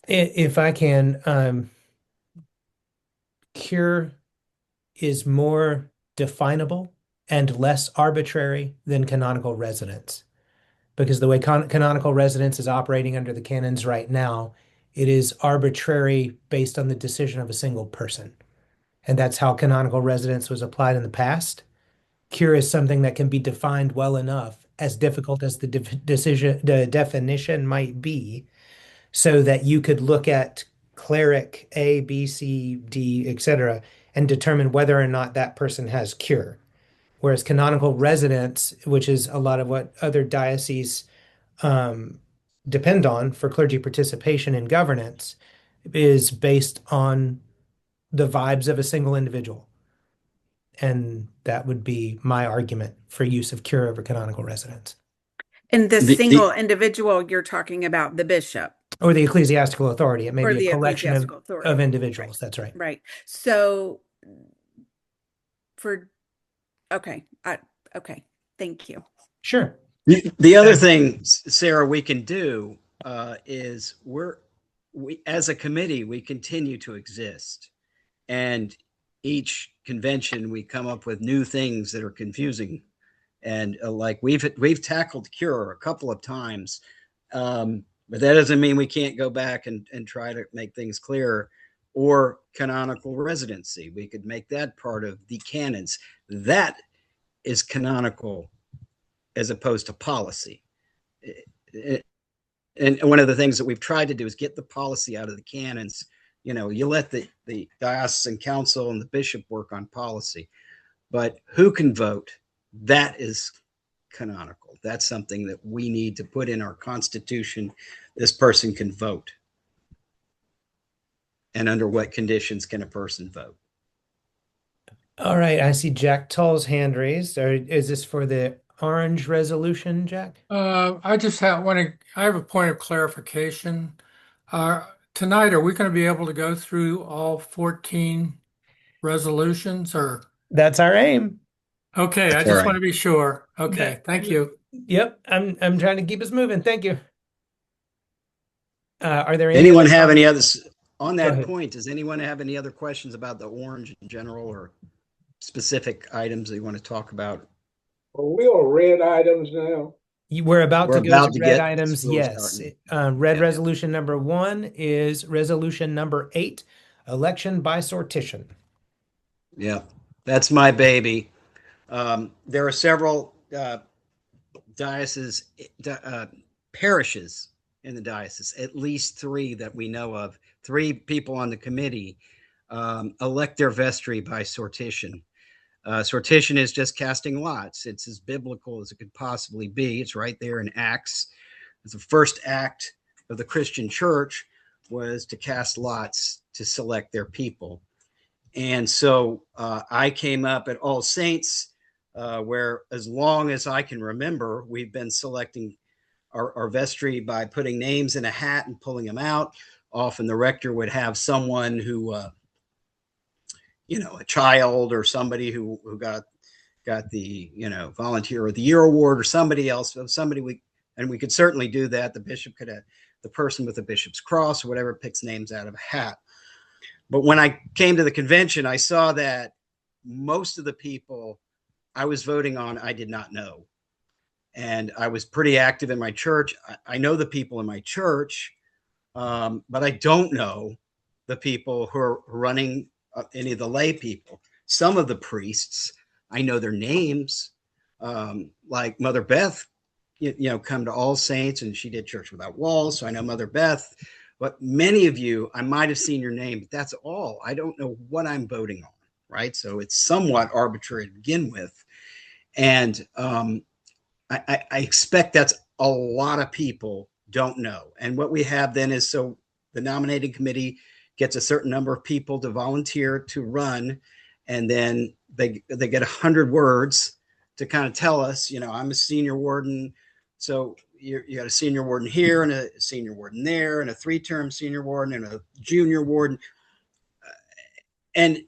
If I can, cure is more definable and less arbitrary than canonical residence. Because the way canonical residence is operating under the canons right now, it is arbitrary based on the decision of a single person. And that's how canonical residence was applied in the past. Cure is something that can be defined well enough, as difficult as the definition might be, so that you could look at cleric A, B, C, D, etc., and determine whether or not that person has cure. Whereas canonical residence, which is a lot of what other dioceses depend on for clergy participation in governance, is based on the vibes of a single individual. And that would be my argument for use of cure over canonical residence. And the single individual, you're talking about the bishop. Or the ecclesiastical authority. It may Or be the a collection ecclesiastical of individuals. That's right. Right. So okay. Okay. Thank you. Sure. The other thing, Sarah, we can do is we as a committee, we continue to exist, and each convention we come up with new things that are confusing, and like we've tackled cure a couple of times, but that doesn't mean we can't go back and try to make things clearer. Or canonical residency, we could make that part of the canons. That is canonical as opposed to policy. And one of the things that we've tried to do is get the policy out of the canons. You let the diocesan council and the bishop work on policy, but who can vote? That is canonical. That's something that we need to put in our constitution. This person can vote. And under what conditions can a person vote? All right. I see Jack Tull's hand raised. Is this for the orange resolution, Jack? I just have I have a point of clarification. Tonight, are we going to be able to go through all 14 resolutions, or? That's our aim. Okay, I just want to be sure. Okay, thank you. Yep, I'm trying to keep us moving. Thank you. Are there anyone have any others on that point? Does anyone have any other questions about the orange in general, or specific items that you want to talk about? Are we on red items now? We're about to go to red items. Yes. Resolution number 1 is resolution number 8, election by sortition. Yeah, that's my baby. There are several dioceses, parishes in the diocese, at least three that we know of. Three people on the committee elect their vestry by sortition. Sortition is just casting lots. It's as biblical as it could possibly be. It's right there in Acts. The first act of the Christian church was to cast lots to select their people. And so I came up at All Saints, where, as long as I can remember, we've been selecting our vestry by putting names in a hat and pulling them out. Often the rector would have someone who, a child or somebody who got the, volunteer of the year award, or somebody else, and we could certainly do that. The bishop could have the person with the bishop's cross or whatever, picks names out of a hat. But when I came to the convention, I saw that most of the people I was voting on, I did not know. And I was pretty active in my church. I know the people in my church, but I don't know the people who are running any of the lay people. Some of the priests, I know their names, like Mother Beth, come to All Saints, and she did Church Without Walls. So I know Mother Beth. But many of you, I might have seen your name, but that's all. I don't know what I'm voting on, right? So it's somewhat arbitrary to begin with. And I expect that's a lot of people don't know. And what we have then is, so the nominating committee gets a certain number of people to volunteer to run, and then they get 100 words to kind of tell us, I'm a senior warden, so you got a senior warden here and a senior warden there and a 3-term senior warden and a junior warden. And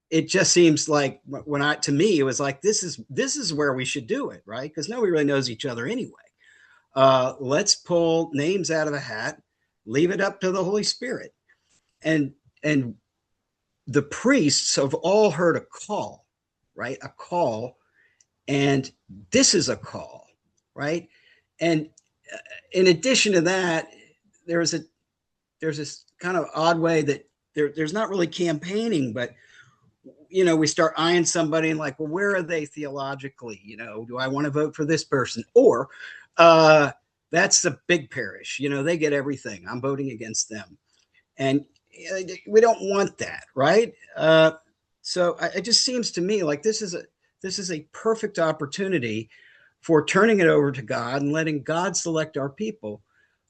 it just seems like to me, it was like, this is where we should do it, right? Because nobody really knows each other anyway. Let's pull names out of a hat, leave it up to the Holy Spirit. And the priests have all heard a call, right? A call. And this is a call, right? And in addition to that, there's this kind of odd way that there's not really campaigning, but we start eyeing somebody and like, well, where are they theologically? Do I want to vote for this person? Or that's the big parish, they get everything. I'm voting against them. And we don't want that, right? So it just seems to me like this is a perfect opportunity for turning it over to God and letting God select our people.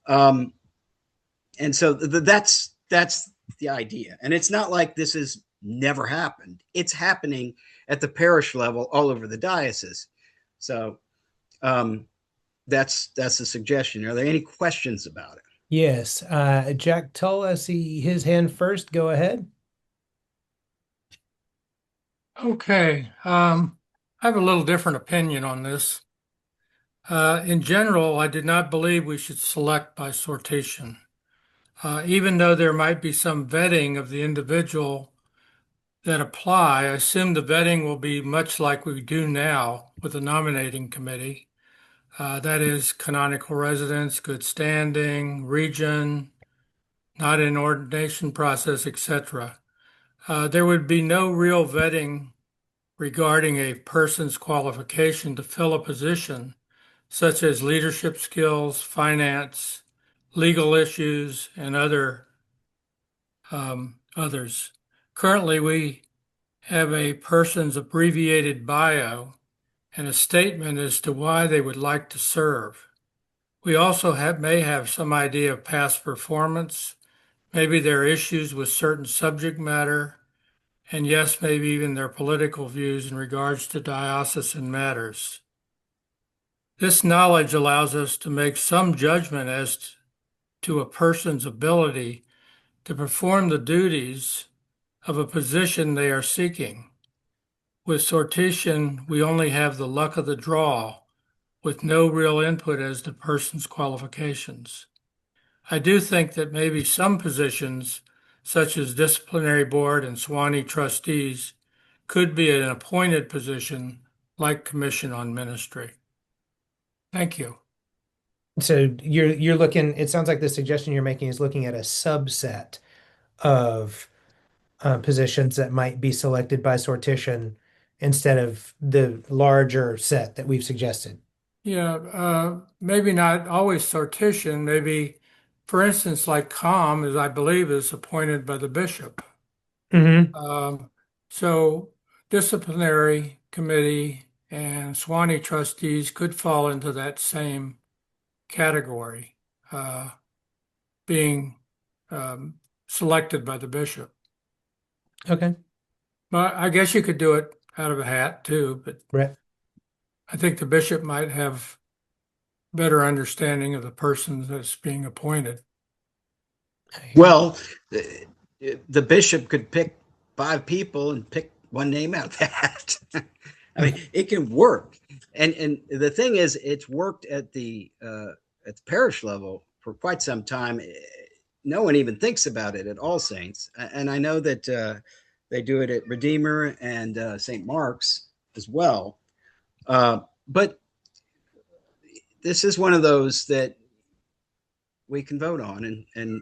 And so that's the idea. And it's not like this has never happened. It's happening at the parish level all over the diocese. So that's the suggestion. Are there any questions about it? Yes. Jack Tull, I see his hand first. Go ahead. Okay. I have a little different opinion on this. In general, I did not believe we should select by sortation. Even though there might be some vetting of the individual that apply, I assume the vetting will be much like we do now with the nominating committee. That is canonical residence, good standing, region, not in ordination process, etc. There would be no real vetting regarding a person's qualification to fill a position, such as leadership skills, finance, legal issues, and others. Currently, we have a person's abbreviated bio and a statement as to why they would like to serve. We also may have some idea of past performance, maybe their issues with certain subject matter, and yes, maybe even their political views in regards to diocesan matters. This knowledge allows us to make some judgment as to a person's ability to perform the duties of a position they are seeking. With sortition, we only have the luck of the draw, with no real input as to person's qualifications. I do think that maybe some positions, such as disciplinary board and Swanee trustees, could be an appointed position like commission on ministry. Thank you. So you're looking, it sounds like the suggestion you're making is looking at a subset of positions that might be selected by sortition instead of the larger set that we've suggested. Yeah, maybe not always sortition, maybe, for instance, like COM, as I believe is appointed by the bishop. Mm-hmm. So disciplinary committee and Swanee trustees could fall into that same category, being selected by the bishop. Okay. But I guess you could do it out of a hat too, but Right. I think the bishop might have better understanding of the person that's being appointed. Well, the bishop could pick 5 people and pick one name out of the hat. I mean, it can work. And the thing is, it's worked at the parish level for quite some time. No one even thinks about it at All Saints. And I know that they do it at Redeemer and St. Mark's as well. But this is one of those that we can vote on, and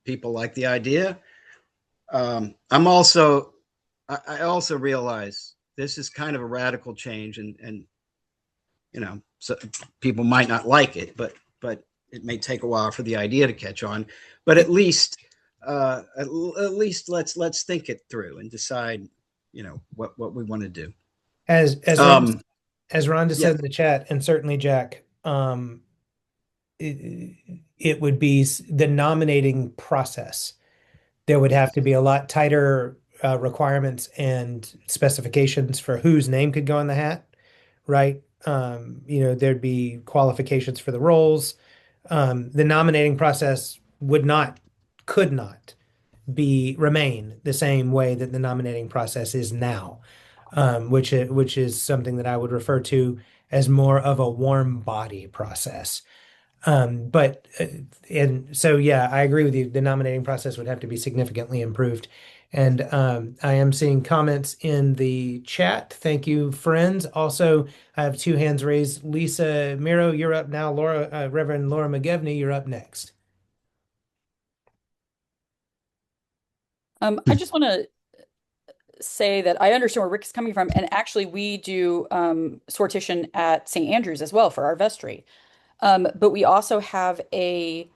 people like the idea. I also realize this is kind of a radical change, and so people might not like it, but it may take a while for the idea to catch on. But at least let's think it through and decide, what we want to do. As Rhonda said Yeah. in the chat, and certainly Jack, it would be the nominating process. There would have to be a lot tighter requirements and specifications for whose name could go in the hat, right? There'd be qualifications for the roles. The nominating process could not remain the same way that the nominating process is now, which is something that I would refer to as more of a warm body process. And so, yeah, I agree with you. The nominating process would have to be significantly improved. And I am seeing comments in the chat. Thank you, friends. Also, I have 2 hands raised. Lisa Miro, you're up now. Reverend Laura McGivney, you're up next. I just want to say that I understand where Rick is coming from, and actually we do sortition at St. Andrews as well for our vestry. But we also have a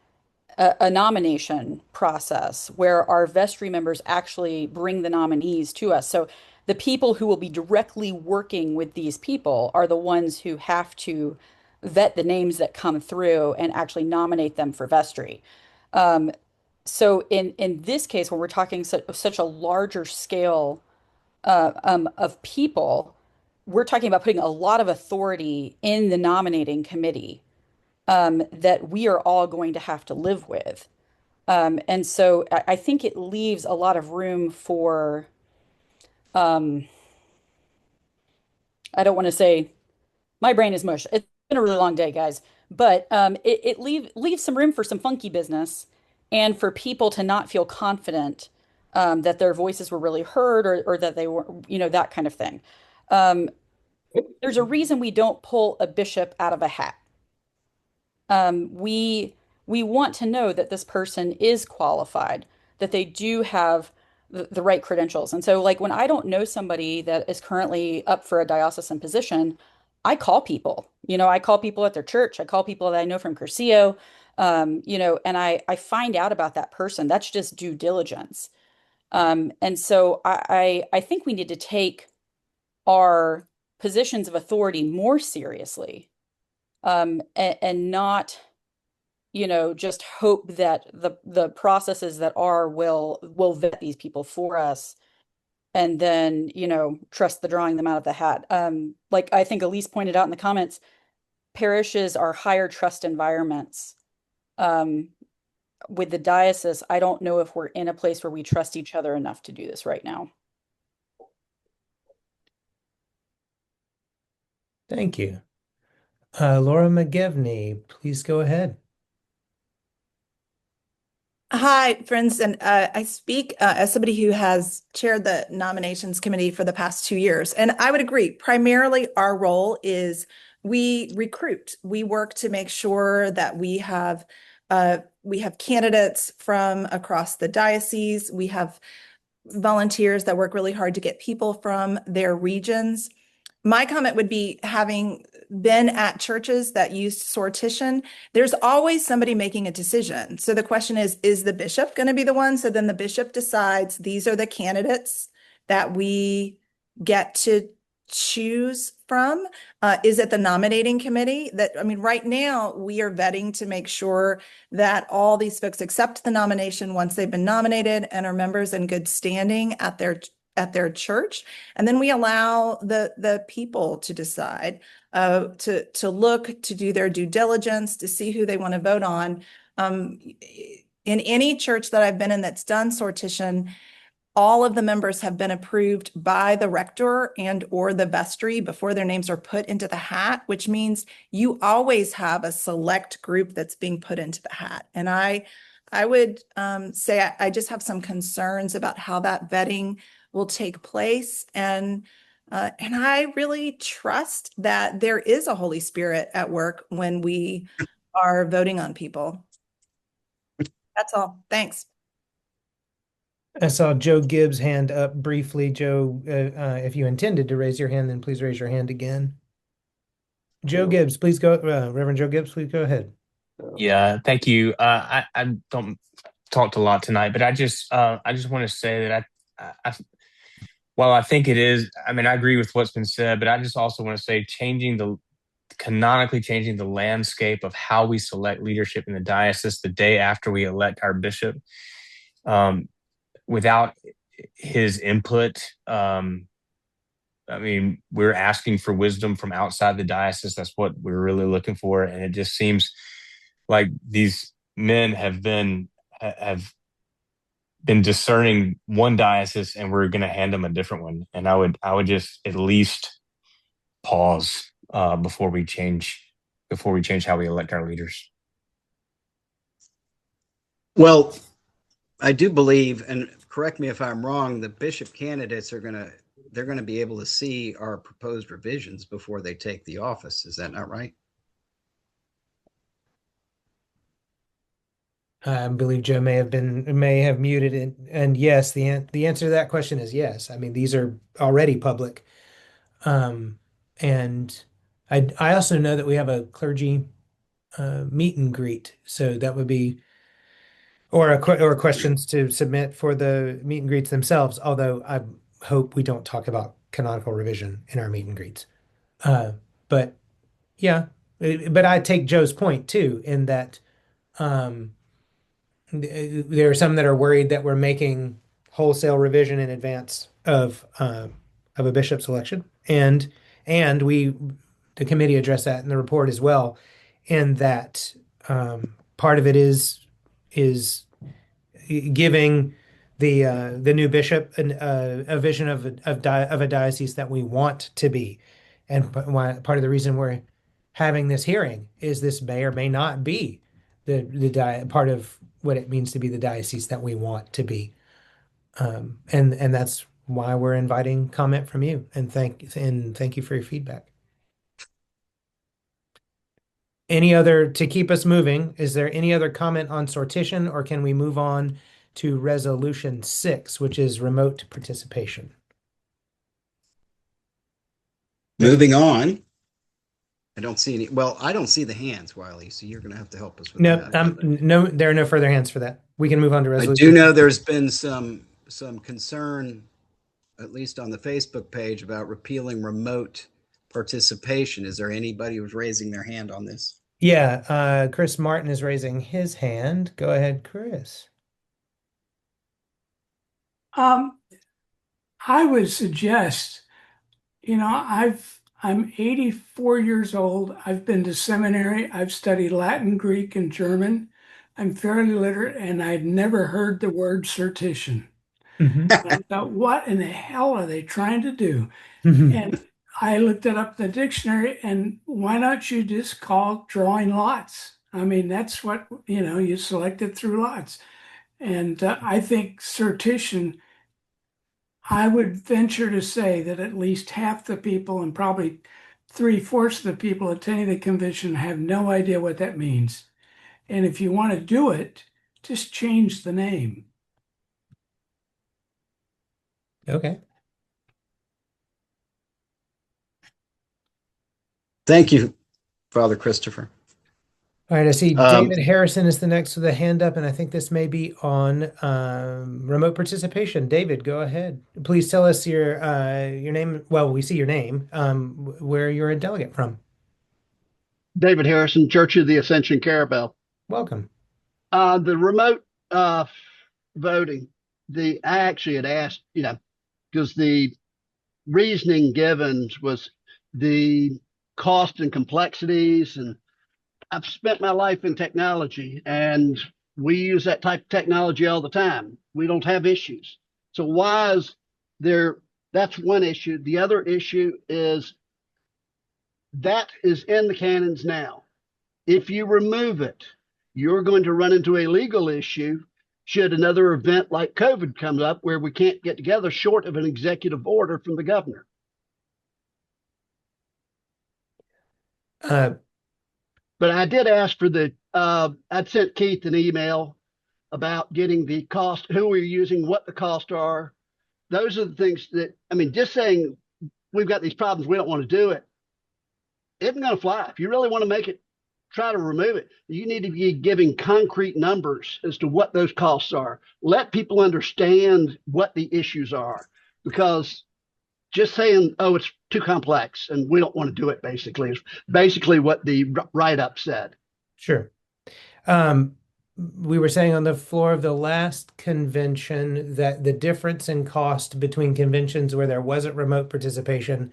nomination process where our vestry members actually bring the nominees to us. So the people who will be directly working with these people are the ones who have to vet the names that come through and actually nominate them for vestry. So in this case, when we're talking such a larger scale of people, we're talking about putting a lot of authority in the nominating committee that we are all going to have to live with. And so I think it leaves a lot of room for, I don't want to say, my brain is mush. It's been a really long day, guys. But it leaves some room for some funky business and for people to not feel confident that their voices were really heard or that they were, that kind of thing. There's a reason we don't pull a bishop out of a hat. We want to know that this person is qualified, that they do have the right credentials. And so, like, when I don't know somebody that is currently up for a diocesan position, I call people. I call people at their church. I call people that I know from Curcio, and I find out about that person. That's just due diligence. And so I think we need to take our positions of authority more seriously, and not just hope that the processes that are will vet these people for us and then, trust the drawing them out of the hat. Like I think Elise pointed out in the comments, parishes are higher trust environments. With the diocese, I don't know if we're in a place where we trust each other enough to do this right now. Thank you. Laura McGivney, please go ahead. Hi, friends, and I speak as somebody who has chaired the nominations committee for the past 2 years. And I would agree, primarily our role is we recruit. We work to make sure that we have candidates from across the diocese. We have volunteers that work really hard to get people from their regions. My comment would be, having been at churches that use sortition, there's always somebody making a decision. So the question is the bishop going to be the one? So then the bishop decides these are the candidates that we get to choose from. Is it the nominating committee? I mean, right now we are vetting to make sure that all these folks accept the nomination once they've been nominated and are members in good standing at their church. And then we allow the people to decide, to look, to do their due diligence, to see who they want to vote on. In any church that I've been in that's done sortition, all of the members have been approved by the rector and or the vestry before their names are put into the hat, which means you always have a select group that's being put into the hat. And I would say I just have some concerns about how that vetting will take place. And I really trust that there is a Holy Spirit at work when we are voting on people. That's all. Thanks. I saw Joe Gibbs' hand up briefly. Joe, if you intended to raise your hand, then please raise your hand again. Joe Gibbs, please go. Reverend Joe Gibbs, please go ahead. Yeah, thank you. I don't talked a lot tonight, but I just want to say that while I think it is, I mean, I agree with what's been said, but I just also want to say canonically changing the landscape of how we select leadership in the diocese the day after we elect our bishop, without his input. I mean, we're asking for wisdom from outside the diocese. That's what we're really looking for. And it just seems like these men have been discerning one diocese, and we're going to hand them a different one. And I would just at least pause before we change how we elect our leaders. Well, I do believe, and correct me if I'm wrong, the bishop candidates they're going to be able to see our proposed revisions before they take the office. Is that not right? I believe Joe may have muted it, and yes, the answer to that question is yes. I mean, these are already public, and I also know that we have a clergy meet and greet, so that would be or questions to submit for the meet and greets themselves. Although I hope we don't talk about canonical revision in our meet and greets, but yeah, but I take Joe's point too in that. There are some that are worried that we're making wholesale revision in advance of a bishop's election, and the committee addressed that in the report as well, in that part of it is giving the new bishop a vision of a diocese that we want to be, and part of the reason we're having this hearing is this may or may not be part of what it means to be the diocese that we want to be, and that's why we're inviting comment from you, and thank you for your feedback. To keep us moving, is there any other comment on sortition, or can we move on to resolution 6, which is remote participation? Moving on. I don't see any. Well, I don't see the hands, Wiley. So you're going to have to help us with that. No, there are no further hands for that. We can move on to resolution. I do know there's been some concern, at least on the Facebook page, about repealing remote participation. Is there anybody who's raising their hand on this? Yeah, Chris Martin is raising his hand. Go ahead, Chris. I would suggest, I'm 84 years old. I've been to seminary. I've studied Latin, Greek, and German. I'm fairly literate, and I've never heard the word sortition. Mm-hmm. I thought, what in the hell are they trying to do? And I looked it up in the dictionary, and why not you just call drawing lots? I mean, that's what, you select it through lots. And I think sortition, I would venture to say that at least half the people and probably 3/4 of the people attending the convention have no idea what that means. And if you want to do it, just change the name. Okay. Thank you, Father Christopher. All right, I see Um, David Harrison is the next with a hand up, and I think this may be on remote participation. David, go ahead. Please tell us your name. Well, we see your name, where you're a delegate from. David Harrison, Church of the Ascension Carabel. Welcome. The remote voting, I actually had asked, because the reasoning given was the cost and complexities, and I've spent my life in technology, and we use that type of technology all the time. We don't have issues. So why is there? That's one issue. The other issue is that is in the canons now. If you remove it, you're going to run into a legal issue should another event like COVID come up where we can't get together short of an executive order from the governor. But I did ask for I'd sent Keith an email about getting the cost, who we're using, what the costs are. Those are the things that, just saying we've got these problems, we don't want to do it, isn't going to fly. If you really want to make it, try to remove it. You need to be giving concrete numbers as to what those costs are. Let people understand what the issues are, because just saying, oh, it's too complex and we don't want to do it, is basically what the write-up said. Sure. We were saying on the floor of the last convention that the difference in cost between conventions where there wasn't remote participation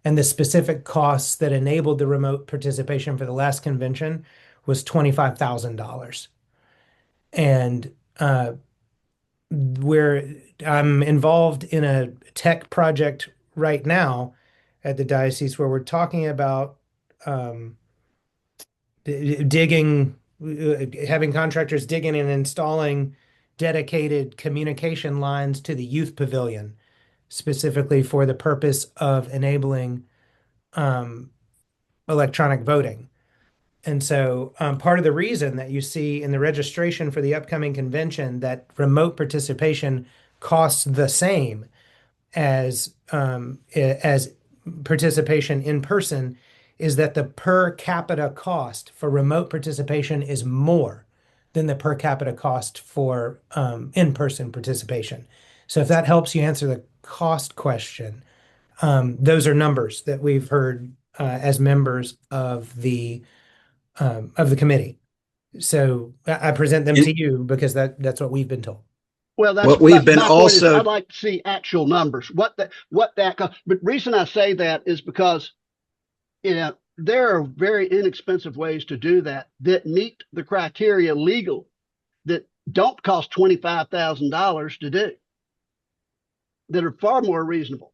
and the specific costs that enabled the remote participation for the last convention was $25,000. And I'm involved in a tech project right now at the diocese where we're talking about digging, having contractors digging and installing dedicated communication lines to the youth pavilion, specifically for the purpose of enabling electronic voting. And so part of the reason that you see in the registration for the upcoming convention that remote participation costs the same as participation in person is that the per capita cost for remote participation is more than the per capita cost for in-person participation. So if that helps you answer the cost question, those are numbers that we've heard as members of the committee. So I present them to you because that's what we've been told. Well, that's what we've been my also. Point is, I'd like to see actual numbers. What that cost. But the reason I say that is because, there are very inexpensive ways to do that meet the criteria legal, that don't cost $25,000 to do, that are far more reasonable.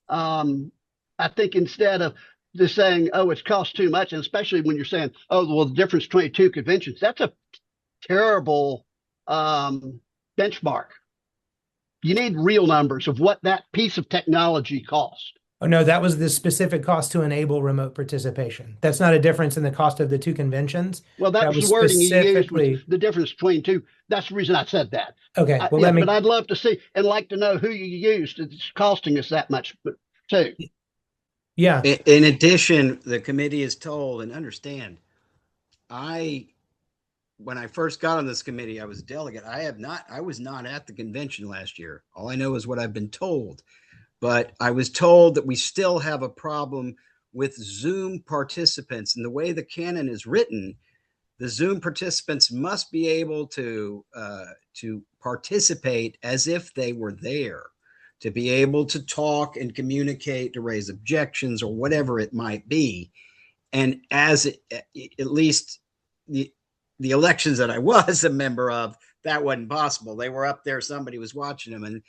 I think instead of just saying, oh, it's cost too much, and especially when you're saying, oh, well, the difference between two conventions, that's a terrible benchmark. You need real numbers of what that piece of technology cost. Oh, no, that was the specific cost to enable remote participation. That's not a difference in the cost of the two conventions. Well, that was the wording you used, was the difference between two. That's the reason I said that. Okay, well, but I'd love to see and like to know who you used. It's costing us that much, but too. Yeah. In addition, the committee is told, and understand, when I first got on this committee, I was a delegate. I was not at the convention last year. All I know is what I've been told. But I was told that we still have a problem with Zoom participants. And the way the canon is written, the Zoom participants must be able to participate as if they were there, to be able to talk and communicate, to raise objections or whatever it might be. And at least the elections that I was a member of, that wasn't possible. They were up there, somebody was watching them, and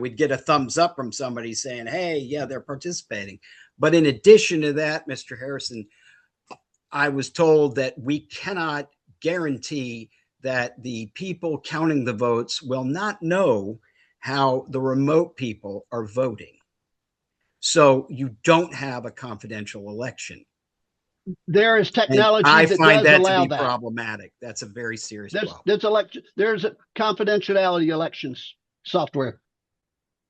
we'd get a thumbs up from somebody saying, hey, yeah, they're participating. But in addition to that, Mr. Harrison, I was told that we cannot guarantee that the people counting the votes will not know how the remote people are voting. So you don't have a confidential election. There is technology I that find does that allow to be that. problematic. That's a very serious problem. There's a confidentiality elections software.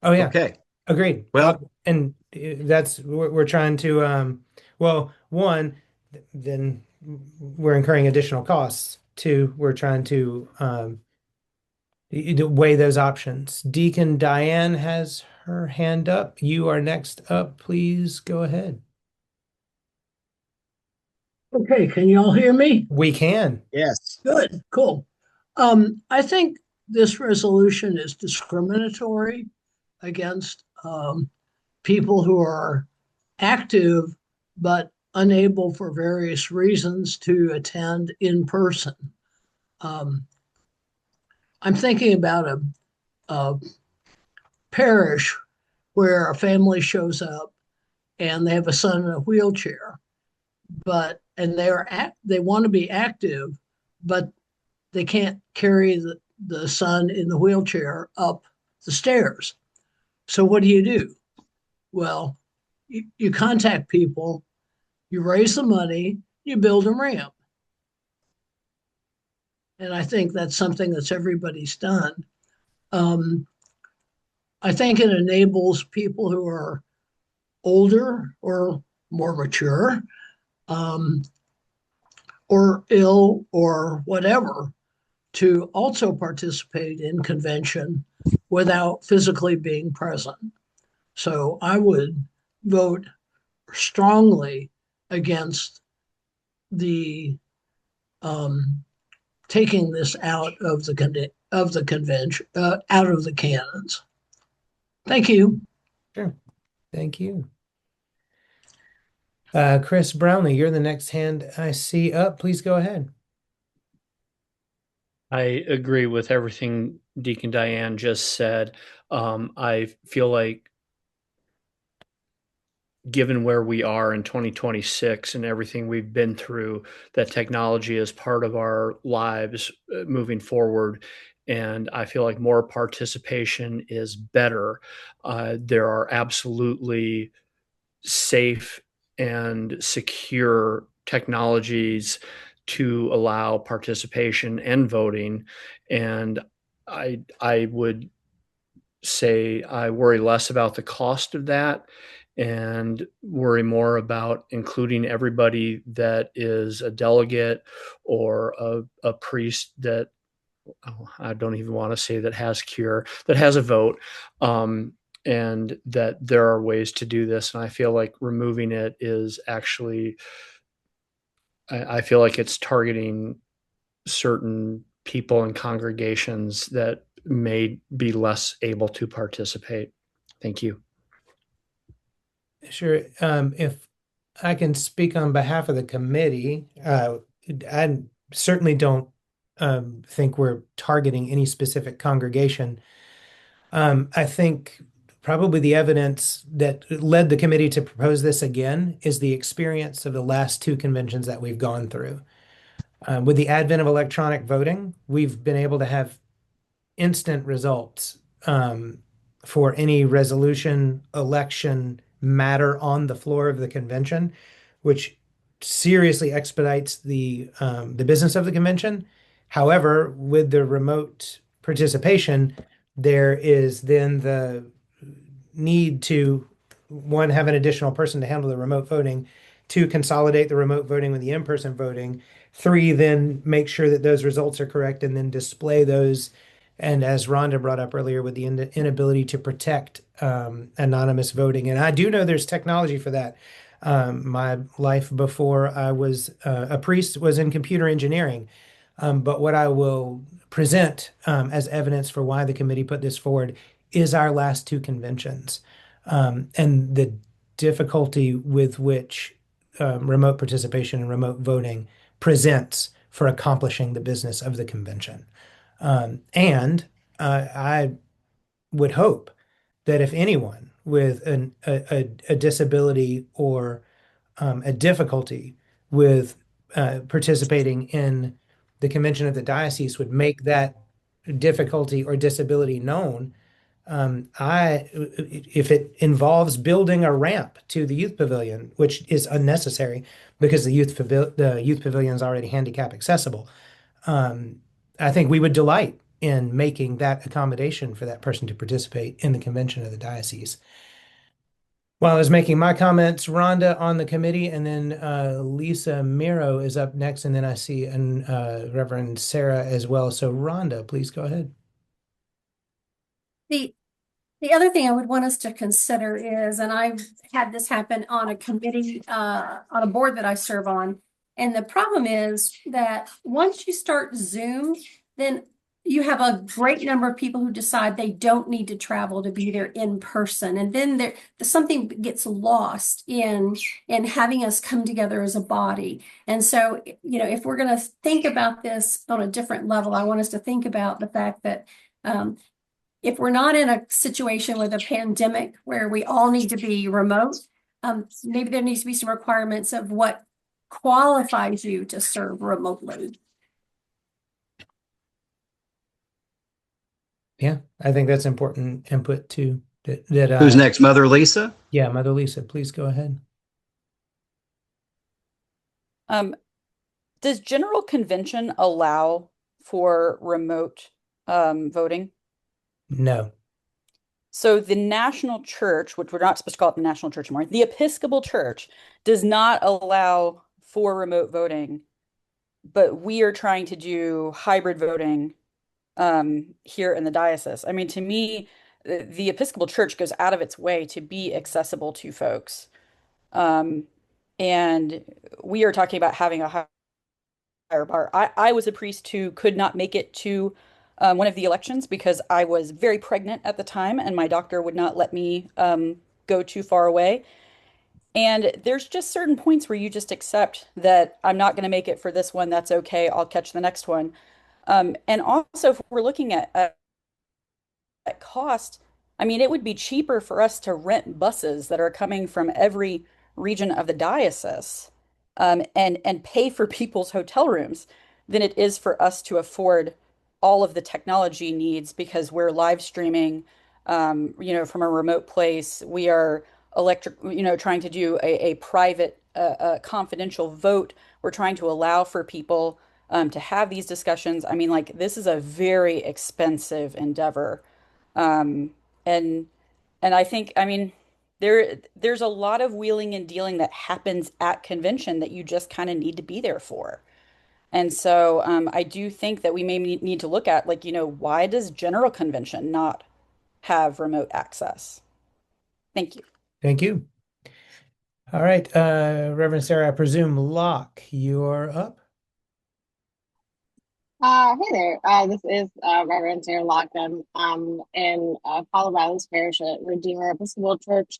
Oh yeah, Okay. agreed. Well, And that's we're trying to well, one, then we're incurring additional costs. Two, we're trying to weigh those options. Deacon Diane has her hand up. You are next up. Please go ahead. Okay, can you all hear me? We can. yes. Good, cool. I think this resolution is discriminatory against people who are active but unable for various reasons to attend in person. Um, I'm thinking about a parish where a family shows up and they have a son in a wheelchair, and they want to be active, but they can't carry the son in the wheelchair up the stairs. So what do? Well, you contact people, you raise the money, you build a ramp. And I think that's something that's everybody's done. Um, I think it enables people who are older or more mature, um, or ill or whatever, to also participate in convention without physically being present. So I would vote strongly against the taking this out of the convention, out of the canons. Thank you. Sure. Thank you. Chris Brownlee, you're the next hand I see up. Please go ahead. I agree with everything Deacon Diane just said. I feel like given where we are in 2026 and everything we've been through, that technology is part of our lives moving forward. And I feel like more participation is better. There are absolutely safe and secure technologies to allow participation and voting. And I would say I worry less about the cost of that and worry more about including everybody that is a delegate or a priest that I don't even want to say that has cure, that has a vote, and that there are ways to do this. And I feel like removing it is actually, I feel like it's targeting certain people and congregations that may be less able to participate. Thank you. Sure. If I can speak on behalf of the committee, I certainly don't think we're targeting any specific congregation. I think probably the evidence that led the committee to propose this again is the experience of the last two conventions that we've gone through. With the advent of electronic voting, we've been able to have instant results for any resolution, election matter on the floor of the convention, which seriously expedites the business of the convention. However, with the remote participation, there is then the need to, one, have an additional person to handle the remote voting, two, consolidate the remote voting with the in-person voting, three, then make sure that those results are correct and then display those. And as Rhonda brought up earlier, with the inability to protect anonymous voting. And I do know there's technology for that. My life before I was a priest was in computer engineering. But what I will present as evidence for why the committee put this forward is our last two conventions, and the difficulty with which remote participation and remote voting presents for accomplishing the business of the convention. And I would hope that if anyone with a disability or a difficulty with participating in the convention of the diocese would make that difficulty or disability known. If it involves building a ramp to the youth pavilion, which is unnecessary because the youth pavilion is already handicap accessible, I think we would delight in making that accommodation for that person to participate in the convention of the diocese. While I was making my comments, Rhonda on the committee, and then Lisa Miro is up next, and then I see Reverend Sarah as well. So Rhonda, please go ahead. The other thing I would want us to consider is, and I've had this happen on a committee, on a board that I serve on, and the problem is that once you start Zoom, then you have a great number of people who decide they don't need to travel to be there in person. And then something gets lost in having us come together as a body. And so, if we're going to think about this on a different level, I want us to think about the fact that if we're not in a situation with a pandemic where we all need to be remote, maybe there needs to be some requirements of what qualifies you to serve remotely. Yeah, I think that's important input too. Who's next, Mother Lisa? Yeah, Mother Lisa, please go ahead. Does General Convention allow for remote voting? No. So the National Church, which we're not supposed to call it the National Church anymore, the Episcopal Church does not allow for remote voting, but we are trying to do hybrid voting here in the diocese. I mean, to me, the Episcopal Church goes out of its way to be accessible to folks. And we are talking about having a higher bar. I was a priest who could not make it to one of the elections because I was very pregnant at the time and my doctor would not let me go too far away. And there's just certain points where you just accept that I'm not going to make it for this one. That's okay. I'll catch the next one. And also, if we're looking at cost, I mean, it would be cheaper for us to rent buses that are coming from every region of the diocese and pay for people's hotel rooms than it is for us to afford all of the technology needs because we're live streaming, from a remote place. We are trying to do a private, confidential vote. We're trying to allow for people to have these discussions. I mean, like, this is a very expensive endeavor. And I think, I mean, there's a lot of wheeling and dealing that happens at convention that you just kind of need to be there for. And so I do think that we may need to look at, like, why does General Convention not have remote access? Thank you. Thank you. All right, Reverend Sarah, I presume Locke, you're up. Hey there. This is Reverend Sarah Locke. I'm in Colorado Islands Parish at Redeemer Episcopal Church.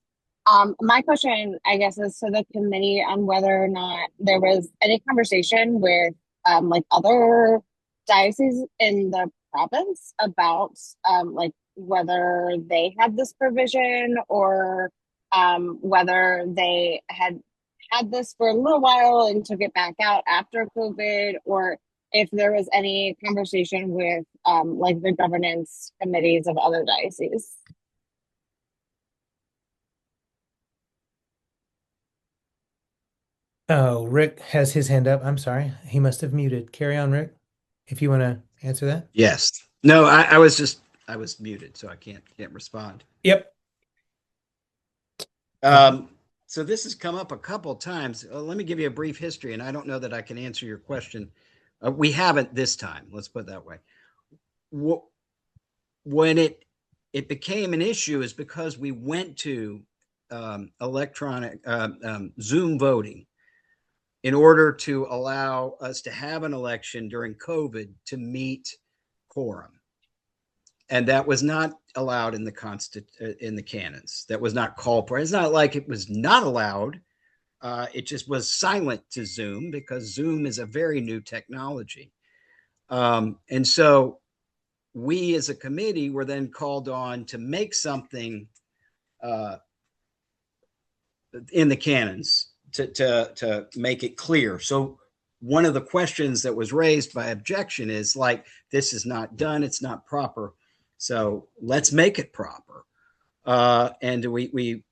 My question, I guess, is to the committee on whether or not there was any conversation with like other dioceses in the province about like whether they had this provision or whether they had this for a little while and took it back out after COVID, or if there was any conversation with like the governance committees of other dioceses. Oh, Rick has his hand up. I'm sorry. He must have muted. Carry on, Rick, if you want to answer that. Yes. No, I was muted, so I can't respond. Yep. So this has come up a couple times. Let me give you a brief history, and I don't know that I can answer your question. We haven't this time. Let's put it that way. When it became an issue is because we went to electronic Zoom voting in order to allow us to have an election during COVID to meet quorum. And that was not allowed in the canons. That was not called for. It's not like it was not allowed. It just was silent to Zoom because Zoom is a very new technology. And so we as a committee were then called on to make something in the canons to make it clear. So one of the questions that was raised by objection is like, this is not done. It's not proper. So let's make it proper. And we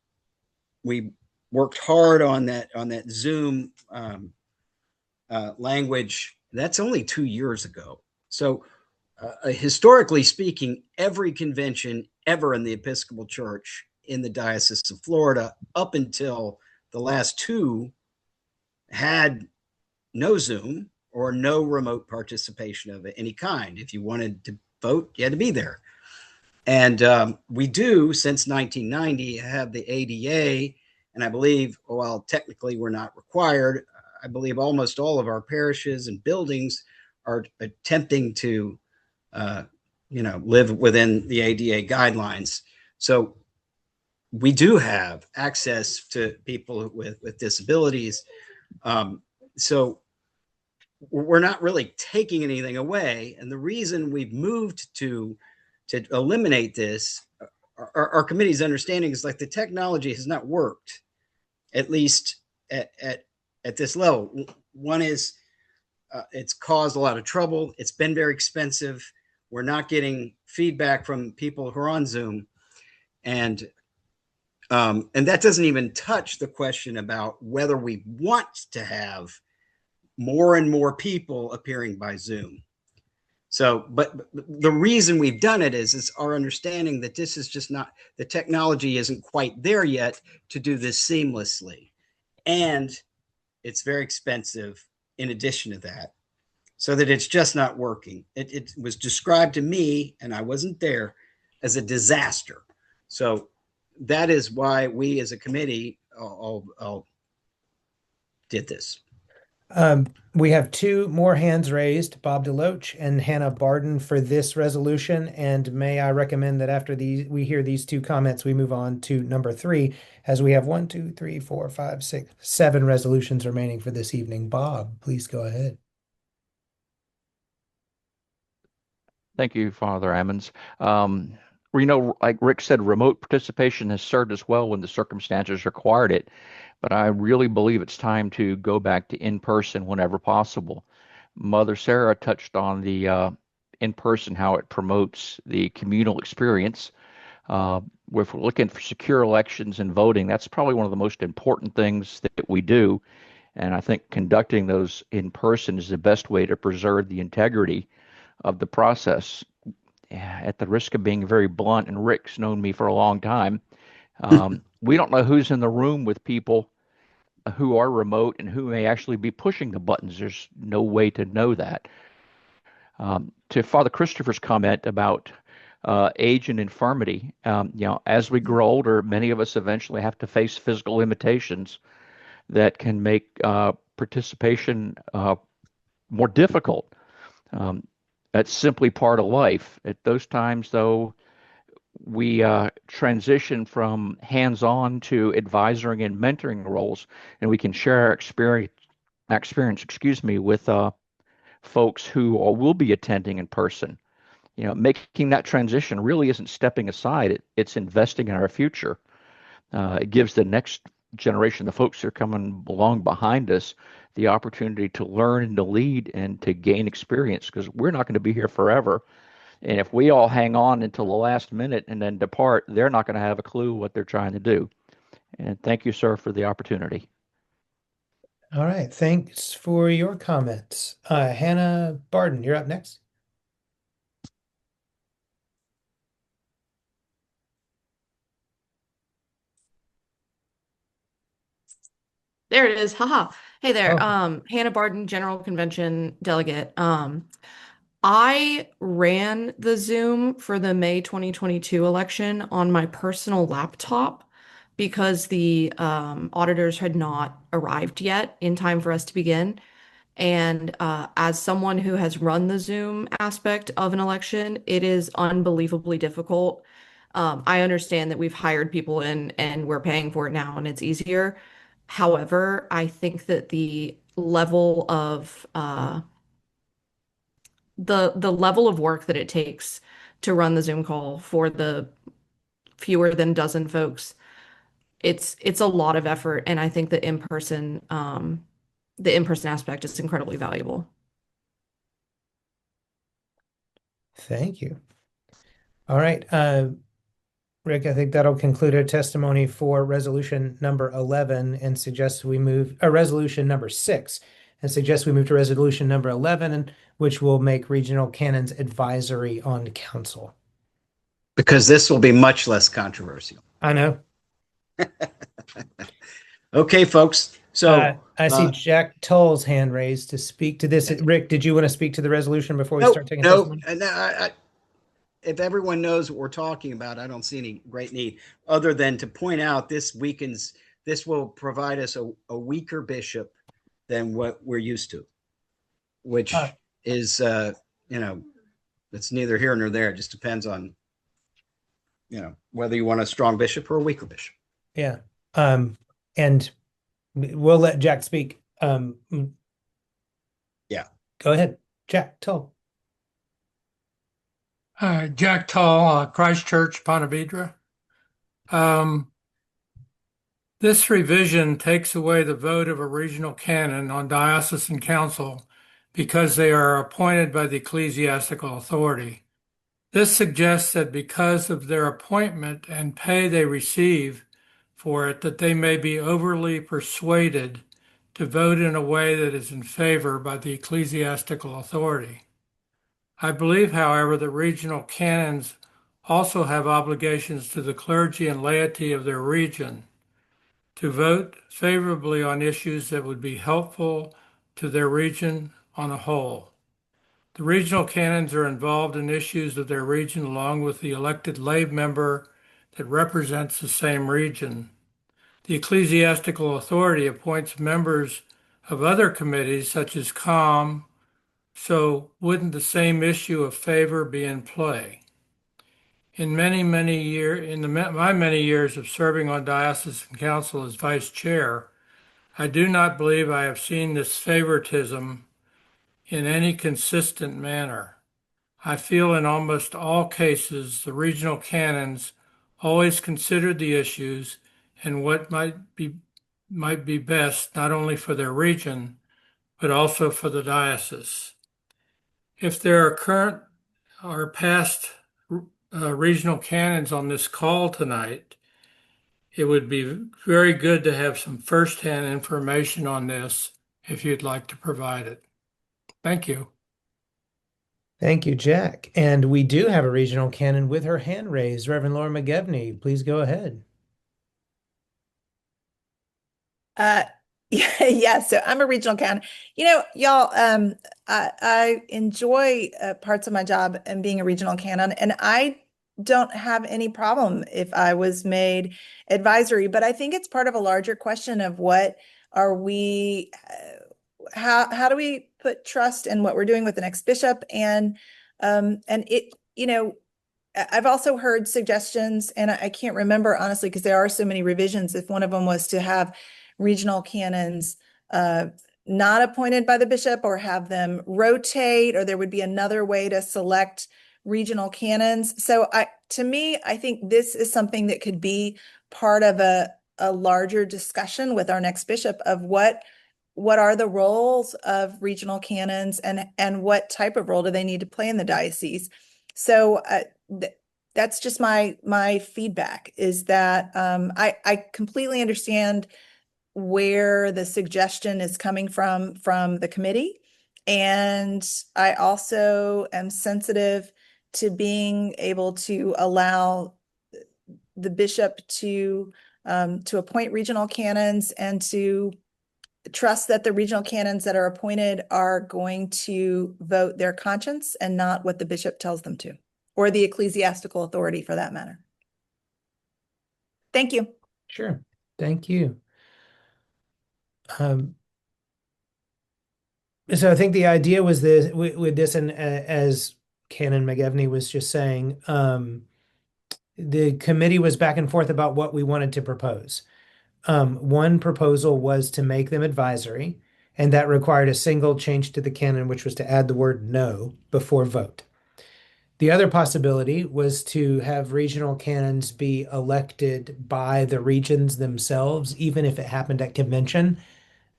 worked hard on that Zoom language. That's only 2 years ago. So historically speaking, every convention ever in the Episcopal Church in the Diocese of Florida, up until the last two, had no Zoom or no remote participation of any kind. If you wanted to vote, you had to be there. And we do, since 1990, have the ADA, and I believe, while technically we're not required, I believe almost all of our parishes and buildings are attempting to live within the ADA guidelines. So we do have access to people with disabilities. So we're not really taking anything away. And the reason we've moved to eliminate this, our committee's understanding is like the technology has not worked, at least at this level. One is it's caused a lot of trouble. It's been very expensive. We're not getting feedback from people who are on Zoom. And that doesn't even touch the question about whether we want to have more and more people appearing by Zoom. So, but the reason we've done it is our understanding that this is just not, the technology isn't quite there yet to do this seamlessly. And it's very expensive in addition to that, so that it's just not working. It was described to me, and I wasn't there, as a disaster. So that is why we as a committee all did this. We have two more hands raised, Bob DeLoach and Hannah Barden, for this resolution. And may I recommend that after we hear these two comments, we move on to number 3, as we have 1, 2, 3, 4, 5, 6, 7 resolutions remaining for this evening. Bob, please go ahead. Thank you, Father Ammons. Like Rick said, remote participation has served us well when the circumstances required it, but I really believe it's time to go back to in-person whenever possible. Mother Sarah touched on the in-person, how it promotes the communal experience. If we're looking for secure elections and voting, that's probably one of the most important things that we do. And I think conducting those in person is the best way to preserve the integrity of the process. At the risk of being very blunt, and Rick's known me for a long time, we don't know who's in the room with people who are remote and who may actually be pushing the buttons. There's no way to know that. To Father Christopher's comment about age and infirmity, as we grow older, many of us eventually have to face physical limitations that can make participation more difficult. That's simply part of life. At those times, though, we transition from hands-on to advisoring and mentoring roles, and we can share our experience, with folks who will be attending in person. Making that transition really isn't stepping aside. It's investing in our future. It gives the next generation, the folks who are coming along behind us, the opportunity to learn and to lead and to gain experience, because we're not going to be here forever. And if we all hang on until the last minute and then depart, they're not going to have a clue what they're trying to do. And thank you, sir, for the opportunity. All right. Thanks for your comments. Hannah Barden, you're up next. There it is. Haha. Hey there. Hannah Barden, General Convention delegate. I ran the Zoom for the May 2022 election on my personal laptop because the auditors had not arrived yet in time for us to begin. And as someone who has run the Zoom aspect of an election, it is unbelievably difficult. I understand that we've hired people in and we're paying for it now and it's easier. However, I think that the level of the level of work that it takes to run the Zoom call for the fewer than dozen folks, it's a lot of effort, and I think the in-person aspect is incredibly valuable. Thank you. All right, Rick, I think that'll conclude our testimony for resolution number 11, and suggest we move resolution number 6, and suggest we move to resolution number 11, which will make regional canons advisory on council. Because this will be much less controversial. I know. Okay, folks. So I see Jack Tull's hand raised to speak to this. Rick, did you want to speak to the resolution before we start taking testimony? If everyone knows what we're talking about, I don't see any great need other than to point out this will provide us a weaker bishop than what we're used to, which is, it's neither here nor there. It just depends on, whether you want a strong bishop or a weaker bishop. Yeah. And we'll let Jack speak. Yeah. Go ahead, Jack Tull. Jack Tull, Christchurch, Ponte Vedra. This revision takes away the vote of a regional canon on diocesan council because they are appointed by the ecclesiastical authority. This suggests that because of their appointment and pay they receive for it, that they may be overly persuaded to vote in a way that is in favor by the ecclesiastical authority. I believe, however, that regional canons also have obligations to the clergy and laity of their region to vote favorably on issues that would be helpful to their region on a whole. The regional canons are involved in issues of their region along with the elected lay member that represents the same region. The ecclesiastical authority appoints members of other committees such as COM, so wouldn't the same issue of favor be in play? In my many years of serving on diocesan council as vice chair, I do not believe I have seen this favoritism in any consistent manner. I feel in almost all cases the regional canons always considered the issues and what might be best not only for their region, but also for the diocese. If there are current or past regional canons on this call tonight, it would be very good to have some firsthand information on this if you'd like to provide it. Thank you. Thank you, Jack. And we do have a regional canon with her hand raised. Reverend Laura McGevney, please go ahead. Yeah, so I'm a regional canon. Y'all, I enjoy parts of my job and being a regional canon, and I don't have any problem if I was made advisory, but I think it's part of a larger question of what are we, how do we put trust in what we're doing with the next bishop? And it, I've also heard suggestions, and I can't remember honestly, because there are so many revisions. If one of them was to have regional canons not appointed by the bishop or have them rotate, or there would be another way to select regional canons. So to me, I think this is something that could be part of a larger discussion with our next bishop of what are the roles of regional canons and what type of role do they need to play in the diocese. So that's just my feedback is that I completely understand where the suggestion is coming from the committee. And I also am sensitive to being able to allow the bishop to appoint regional canons and to trust that the regional canons that are appointed are going to vote their conscience and not what the bishop tells them to, or the ecclesiastical authority for that matter. Thank you. Sure. Thank you. So I think the idea was this with this, and as Canon McGevney was just saying, the committee was back and forth about what we wanted to propose. One proposal was to make them advisory, and that required a single change to the canon, which was to add the word no before vote. The other possibility was to have regional canons be elected by the regions themselves, even if it happened at convention.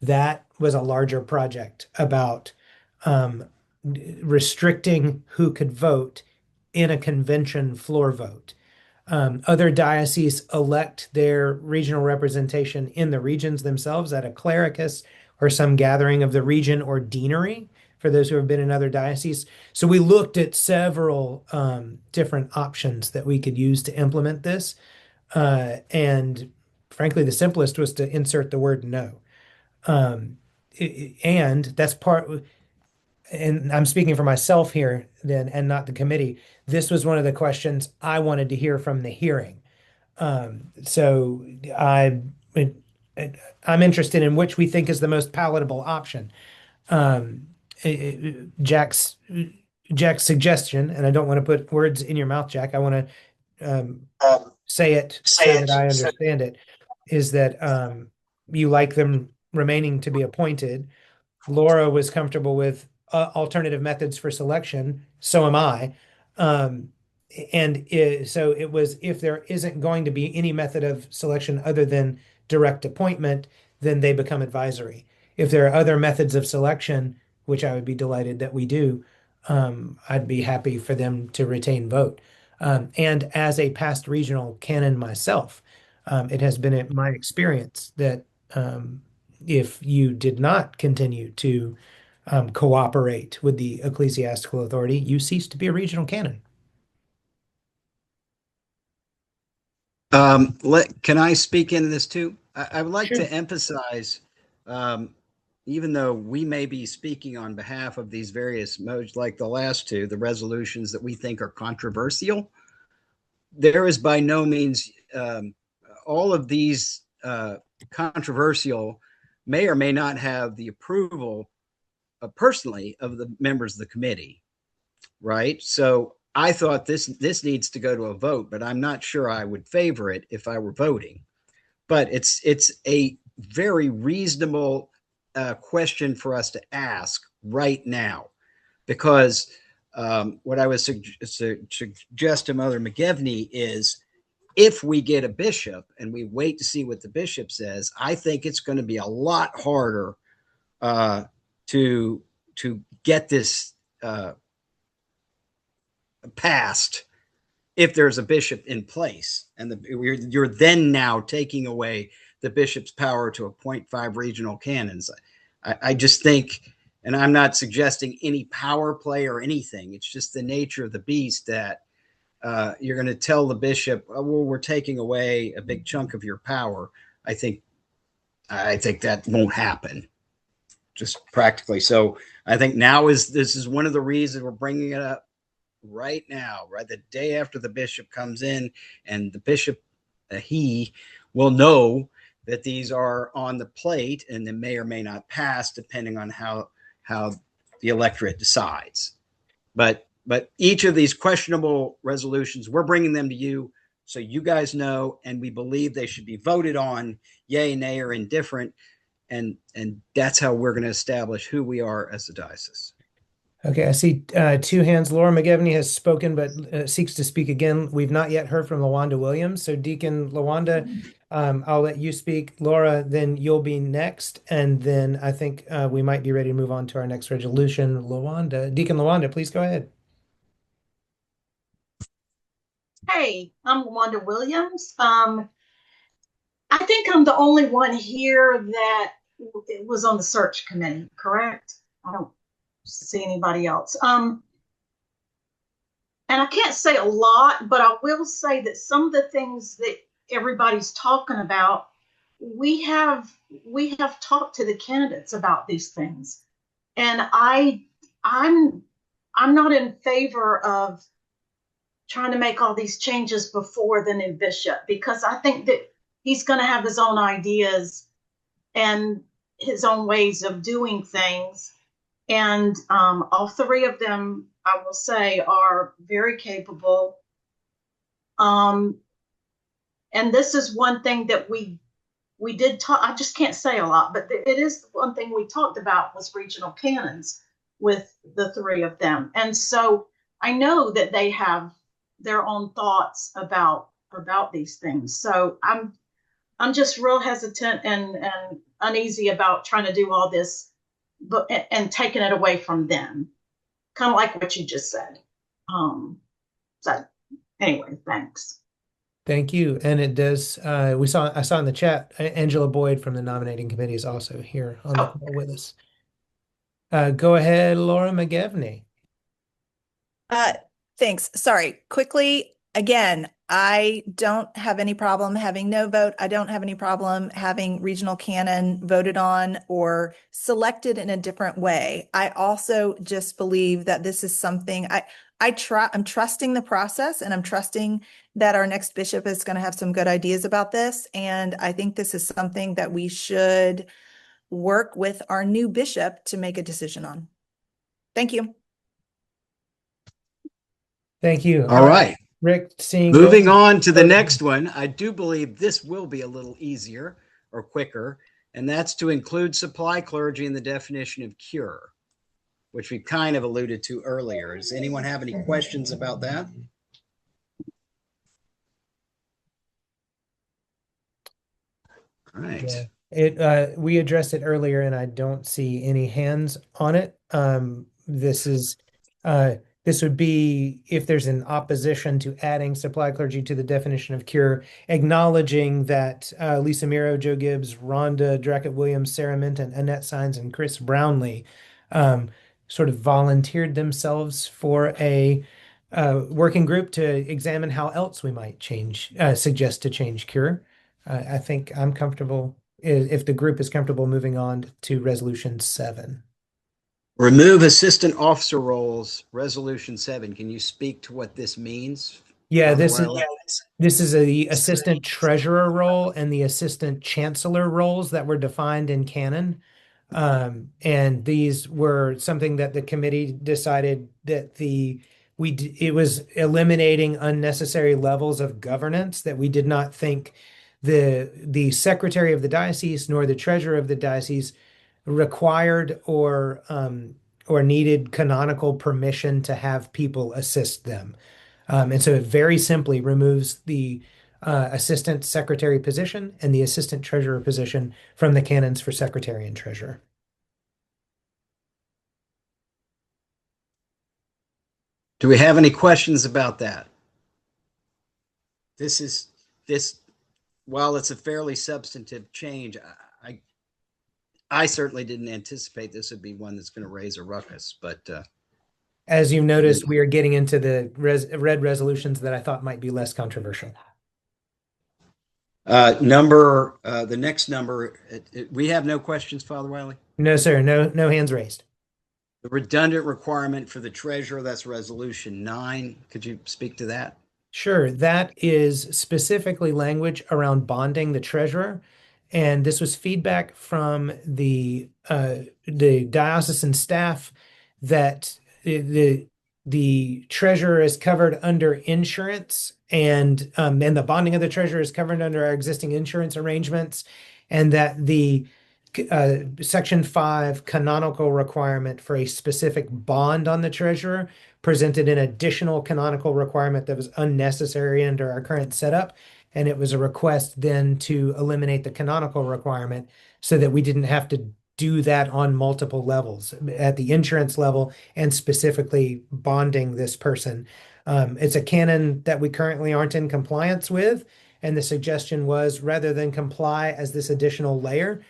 That was a larger project about restricting who could vote in a convention floor vote. Other dioceses elect their regional representation in the regions themselves at a clericus or some gathering of the region or deanery for those who have been in other dioceses. So we looked at several different options that we could use to implement this. And frankly, the simplest was to insert the word no. And that's part, and I'm speaking for myself here then and not the committee. This was one of the questions I wanted to hear from the hearing. So I'm interested in which we think is the most palatable option. Um, Jack's suggestion, and I don't want to put words in your mouth, Jack. I want to say it so that I understand it, is that you like them remaining to be appointed. Laura was comfortable with alternative methods for selection. So am I. So it was, if there isn't going to be any method of selection other than direct appointment, then they become advisory. If there are other methods of selection, which I would be delighted that we do, I'd be happy for them to retain vote. And as a past regional canon myself, it has been my experience that if you did not continue to cooperate with the ecclesiastical authority, you cease to be a regional canon. Can I speak into this too? I would like Sure. to emphasize, even though we may be speaking on behalf of these various modes, like the last two, the resolutions that we think are controversial, there is by no means all of these controversial may or may not have the approval personally of the members of the committee, right? So I thought this needs to go to a vote, but I'm not sure I would favor it if I were voting. But it's a very reasonable question for us to ask right now, because what I would suggest to Mother McGivney is, if we get a bishop and we wait to see what the bishop says, I think it's going to be a lot harder to get this passed if there's a bishop in place, and you're then now taking away the bishop's power to appoint 5 regional canons. I just think, and I'm not suggesting any power play or anything, it's just the nature of the beast that you're going to tell the bishop, oh, well, we're taking away a big chunk of your power. I think that won't happen, just practically. So I think this is one of the reasons we're bringing it up right now, right the day after the bishop comes in, and the bishop, he will know that these are on the plate and they may or may not pass depending on how the electorate decides. But each of these questionable resolutions, we're bringing them to you so you guys know, and we believe they should be voted on, yay, nay, or indifferent, and that's how we're going to establish who we are as a diocese. Okay, I see 2 hands. Laura McGivney has spoken, but seeks to speak again. We've not yet heard from LaWanda Williams. So Deacon LaWanda, I'll let you speak. Laura, then you'll be next. And then I think we might be ready to move on to our next resolution. Deacon LaWanda, please go ahead. Hey, I'm LaWanda Williams. I think I'm the only one here that was on the search committee, correct? I don't see anybody else. And I can't say a lot, but I will say that some of the things that everybody's talking about, we have talked to the candidates about these things, and I'm not in favor of trying to make all these changes before the new bishop, because I think that he's going to have his own ideas and his own ways of doing things. And all 3 of them, I will say, are very capable. And this is one thing that we did talk. I just can't say a lot, but it is one thing we talked about was regional canons with the 3 of them. And so I know that they have their own thoughts about these things. So I'm just real hesitant and uneasy about trying to do all this, but taking it away from them, kind of like what you just said. So anyway, thanks. Thank you. And it does, I saw in the chat, Angela Boyd from the nominating committee is also here on the call with us. Go ahead, Laura McGevney. Thanks. Sorry. Quickly, again, I don't have any problem having no vote. I don't have any problem having regional canon voted on or selected in a different way. I also just believe that this is something I'm trusting the process, and I'm trusting that our next bishop is going to have some good ideas about this. And I think this is something that we should work with our new bishop to make a decision on. Thank you. Thank you. All right. Rick, moving on to the next one. I do believe this will be a little easier or quicker, and that's to include supply clergy in the definition of cure, which we kind of alluded to earlier. Does anyone have any questions about that? All right. Yeah. We addressed it earlier, and I don't see any hands on it. This would be if there's an opposition to adding supply clergy to the definition of cure, acknowledging that Lisa Miro, Joe Gibbs, Rhonda Drackett Williams, Sarah Minton, Annette Sines, and Chris Brownlee sort of volunteered themselves for a working group to examine how else we might suggest to change cure. I think I'm comfortable if the group is comfortable moving on to resolution 7. Remove assistant officer roles, resolution 7. Can you speak to what this means? Yeah, this is the assistant treasurer role and the assistant chancellor roles that were defined in canon. And these were something that the committee decided that it was eliminating unnecessary levels of governance, that we did not think the secretary of the diocese nor the treasurer of the diocese required or needed canonical permission to have people assist them. And so it very simply removes the assistant secretary position and the assistant treasurer position from the canons for secretary and treasurer. Do we have any questions about that? While it's a fairly substantive change, I certainly didn't anticipate this would be one that's going to raise a ruckus, but as you've noticed, we are getting into the red resolutions that I thought might be less controversial. The next number, we have no questions, Father Wiley? No, sir. No hands raised. The redundant requirement for the treasurer, that's resolution 9. Could you speak to that? Sure. That is specifically language around bonding the treasurer. And this was feedback from the diocesan staff that the treasurer is covered under insurance, and the bonding of the treasurer is covered under our existing insurance arrangements, and that the Section 5 canonical requirement for a specific bond on the treasurer presented an additional canonical requirement that was unnecessary under our current setup. And it was a request then to eliminate the canonical requirement so that we didn't have to do that on multiple levels at the insurance level and specifically bonding this person. It's a canon that we currently aren't in compliance with. And the suggestion was, rather than comply as this additional layer,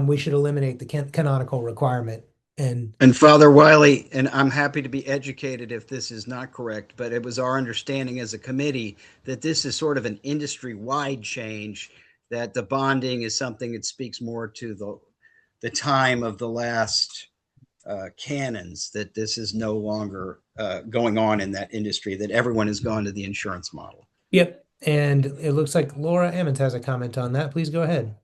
we should eliminate the canonical requirement. And Father Wiley, and I'm happy to be educated if this is not correct, but it was our understanding as a committee that this is sort of an industry-wide change, that the bonding is something that speaks more to the time of the last canons, that this is no longer going on in that industry, that everyone has gone to the insurance model. Yep. And it looks like Laura Emmons has a comment on that. Please go ahead.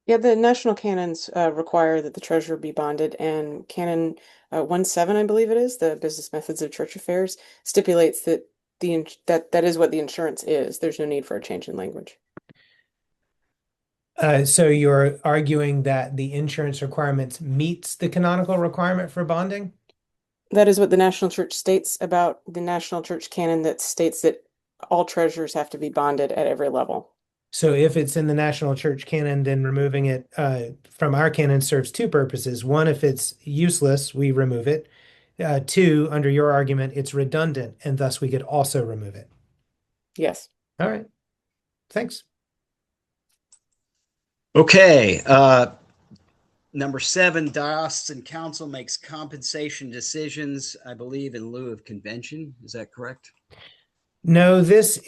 Yeah, the national canons require that the treasurer be bonded, and Canon 1.7, I believe it is, the Business Methods of Church Affairs, stipulates that that is what the insurance is. There's no need for a change in language. So you're arguing that the insurance requirements meets the canonical requirement for bonding? That is what the National Church states about the National Church canon, that states that all treasurers have to be bonded at every level. So if it's in the National Church canon, then removing it from our canon serves two purposes. One, if it's useless, we remove it. Two, under your argument, it's redundant, and thus we could also remove it. Yes. All right. Thanks. Okay. Number 7, diocesan council makes compensation decisions, I believe, in lieu of convention. Is that correct? No, this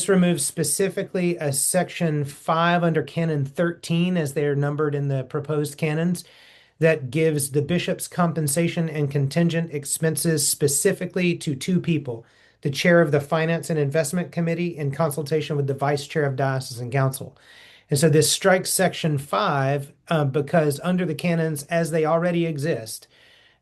removes specifically a section 5 under canon 13 as they are numbered in the proposed canons that gives the bishop's compensation and contingent expenses specifically to 2 people, the chair of the Finance and Investment Committee in consultation with the vice chair of diocesan council. And so this strikes section 5 because under the canons as they already exist,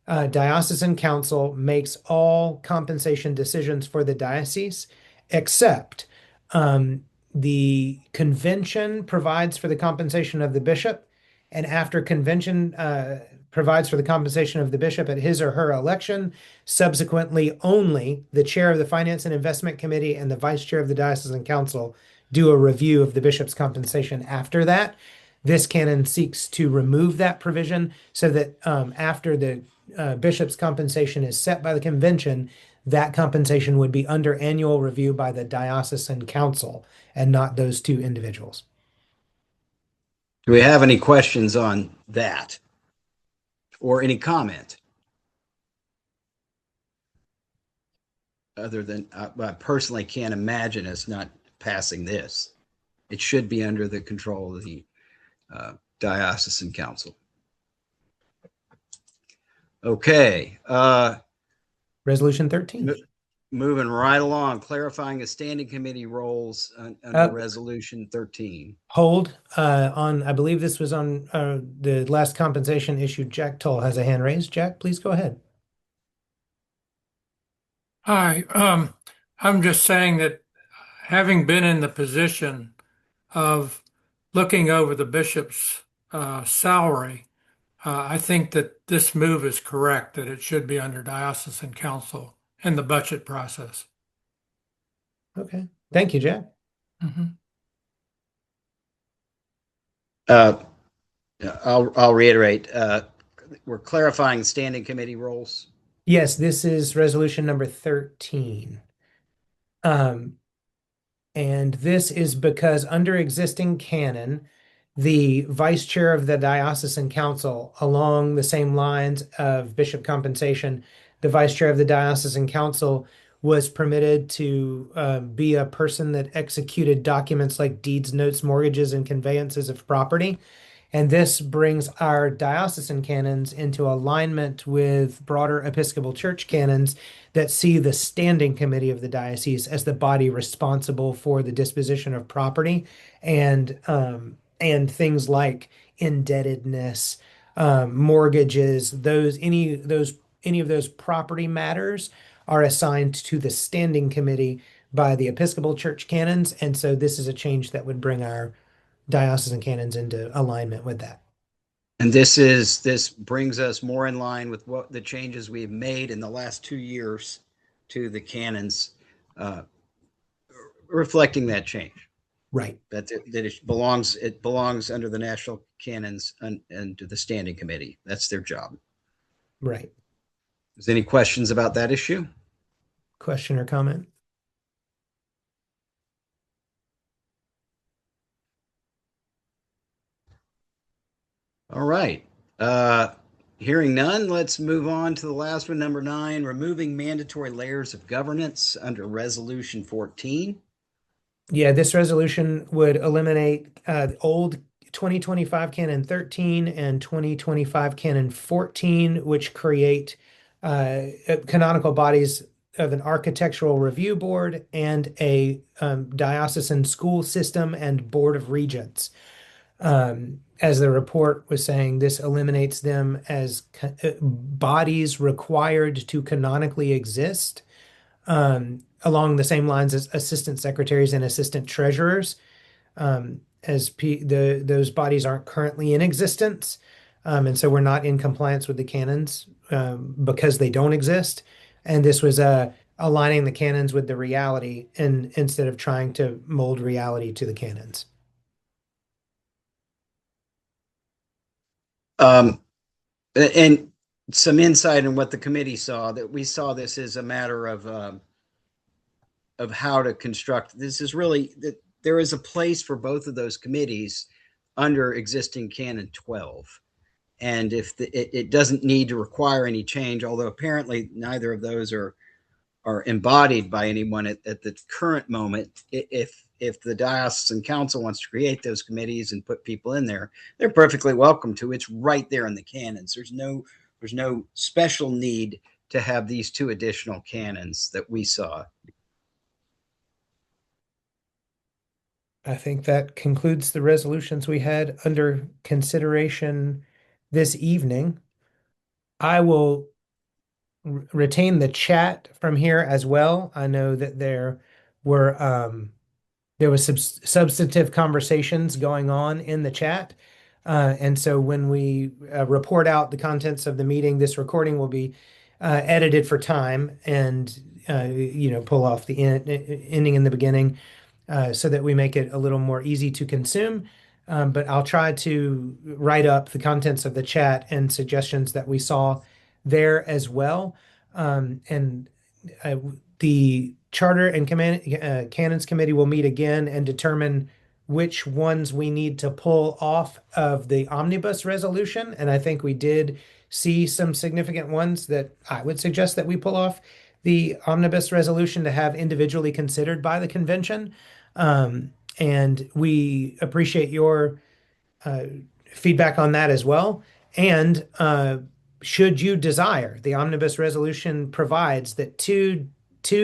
diocesan council makes all compensation decisions for the diocese, except the convention provides for the compensation of the bishop, and after convention provides for the compensation of the bishop at his or her election, subsequently only the chair of the Finance and Investment Committee and the vice chair of the diocesan council do a review of the bishop's compensation after that. This canon seeks to remove that provision so that after the bishop's compensation is set by the convention, that compensation would be under annual review by the diocesan council and not those 2 individuals. Do we have any questions on that or any comment? Other than I personally can't imagine us not passing this. It should be under the control of the diocesan council. Okay. Resolution 13. Moving right along, clarifying the standing committee roles under Resolution 13. Hold on. I believe this was on the last compensation issue. Jack Tull has a hand raised. Jack, please go ahead. Hi, I'm just saying that having been in the position of looking over the bishop's salary, I think that this move is correct, that it should be under diocesan council in the budget process. Okay. Thank you, Jack. I'll reiterate. We're clarifying standing committee roles. Yes, this is resolution number 13. And this is because under existing canon, the vice chair of the diocesan council, along the same lines of bishop compensation, the vice chair of the diocesan council was permitted to be a person that executed documents like deeds, notes, mortgages, and conveyances of property. And this brings our diocesan canons into alignment with broader Episcopal Church canons that see the standing committee of the diocese as the body responsible for the disposition of property and things like indebtedness, mortgages, any of those property matters are assigned to the standing committee by the Episcopal Church canons. And so this is a change that would bring our diocesan canons into alignment with that. And this brings us more in line with what the changes we've made in the last 2 years to the canons, reflecting that change. Right. That it belongs under the national canons and to the standing committee. That's their job. Right. Is there any questions about that issue? Question or comment? All right. Hearing none, let's move on to the last one, number 9, removing mandatory layers of governance under Resolution 14. Yeah, this resolution would eliminate old 2025 Canon 13 and 2025 Canon 14, which create canonical bodies of an architectural review board and a diocesan school system and board of regents. As the report was saying, this eliminates them as bodies required to canonically exist, along the same lines as assistant secretaries and assistant treasurers, as those bodies aren't currently in existence. And so we're not in compliance with the canons because they don't exist. And this was aligning the canons with the reality instead of trying to mold reality to the canons. And some insight on what the committee saw, that we saw this as a matter of of how to construct. This is really that there is a place for both of those committees under existing Canon 12. And if it doesn't need to require any change, although apparently neither of those are embodied by anyone at the current moment. If the diocesan council wants to create those committees and put people in there, they're perfectly welcome to. It's right there in the canons. There's no special need to have these two additional canons that we saw. I think that concludes the resolutions we had under consideration this evening. I will retain the chat from here as well. I know that there was substantive conversations going on in the chat. And so when we report out the contents of the meeting, this recording will be edited for time and pull off the ending in the beginning so that we make it a little more easy to consume. But I'll try to write up the contents of the chat and suggestions that we saw there as well. And the Charter and Canons Committee will meet again and determine which ones we need to pull off of the omnibus resolution. And I think we did see some significant ones that I would suggest that we pull off the omnibus resolution to have individually considered by the convention. And we appreciate your feedback on that as well. And should you desire, the omnibus resolution provides that two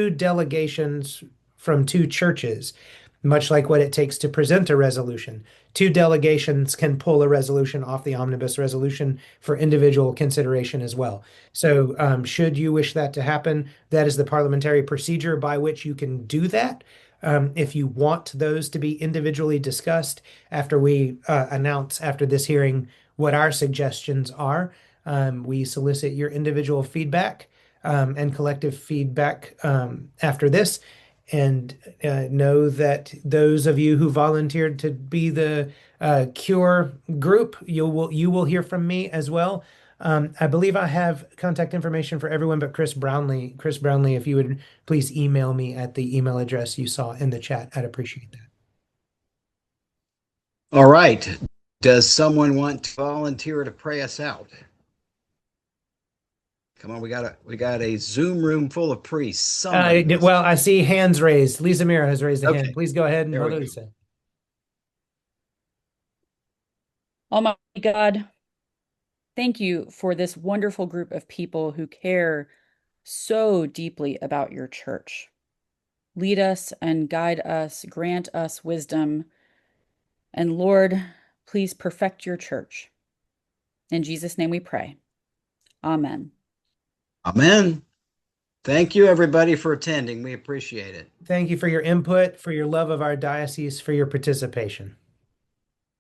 delegations from two churches, much like what it takes to present a resolution, two delegations can pull a resolution off the omnibus resolution for individual consideration as well. So should you wish that to happen, that is the parliamentary procedure by which you can do that. If you want those to be individually discussed after we announce after this hearing what our suggestions are, we solicit your individual feedback and collective feedback after this. And know that those of you who volunteered to be the Cure group, you will hear from me as well. I believe I have contact information for everyone but Chris Brownlee. Chris Brownlee, if you would please email me at the email address you saw in the chat, I'd appreciate that. All right. Does someone want to volunteer to pray us out? Come on, we got a Zoom room full of priests. Well, I see hands raised. Lisa Mira has raised a hand. Please go ahead and Mother Lisa. Almighty God, thank you for this wonderful group of people who care so deeply about your church. Lead us and guide us, grant us wisdom, and Lord, please perfect your church. In Jesus' name we pray. Amen. Amen. Thank you, everybody, for attending. We appreciate it. Thank you for your input, for your love of our diocese, for your participation.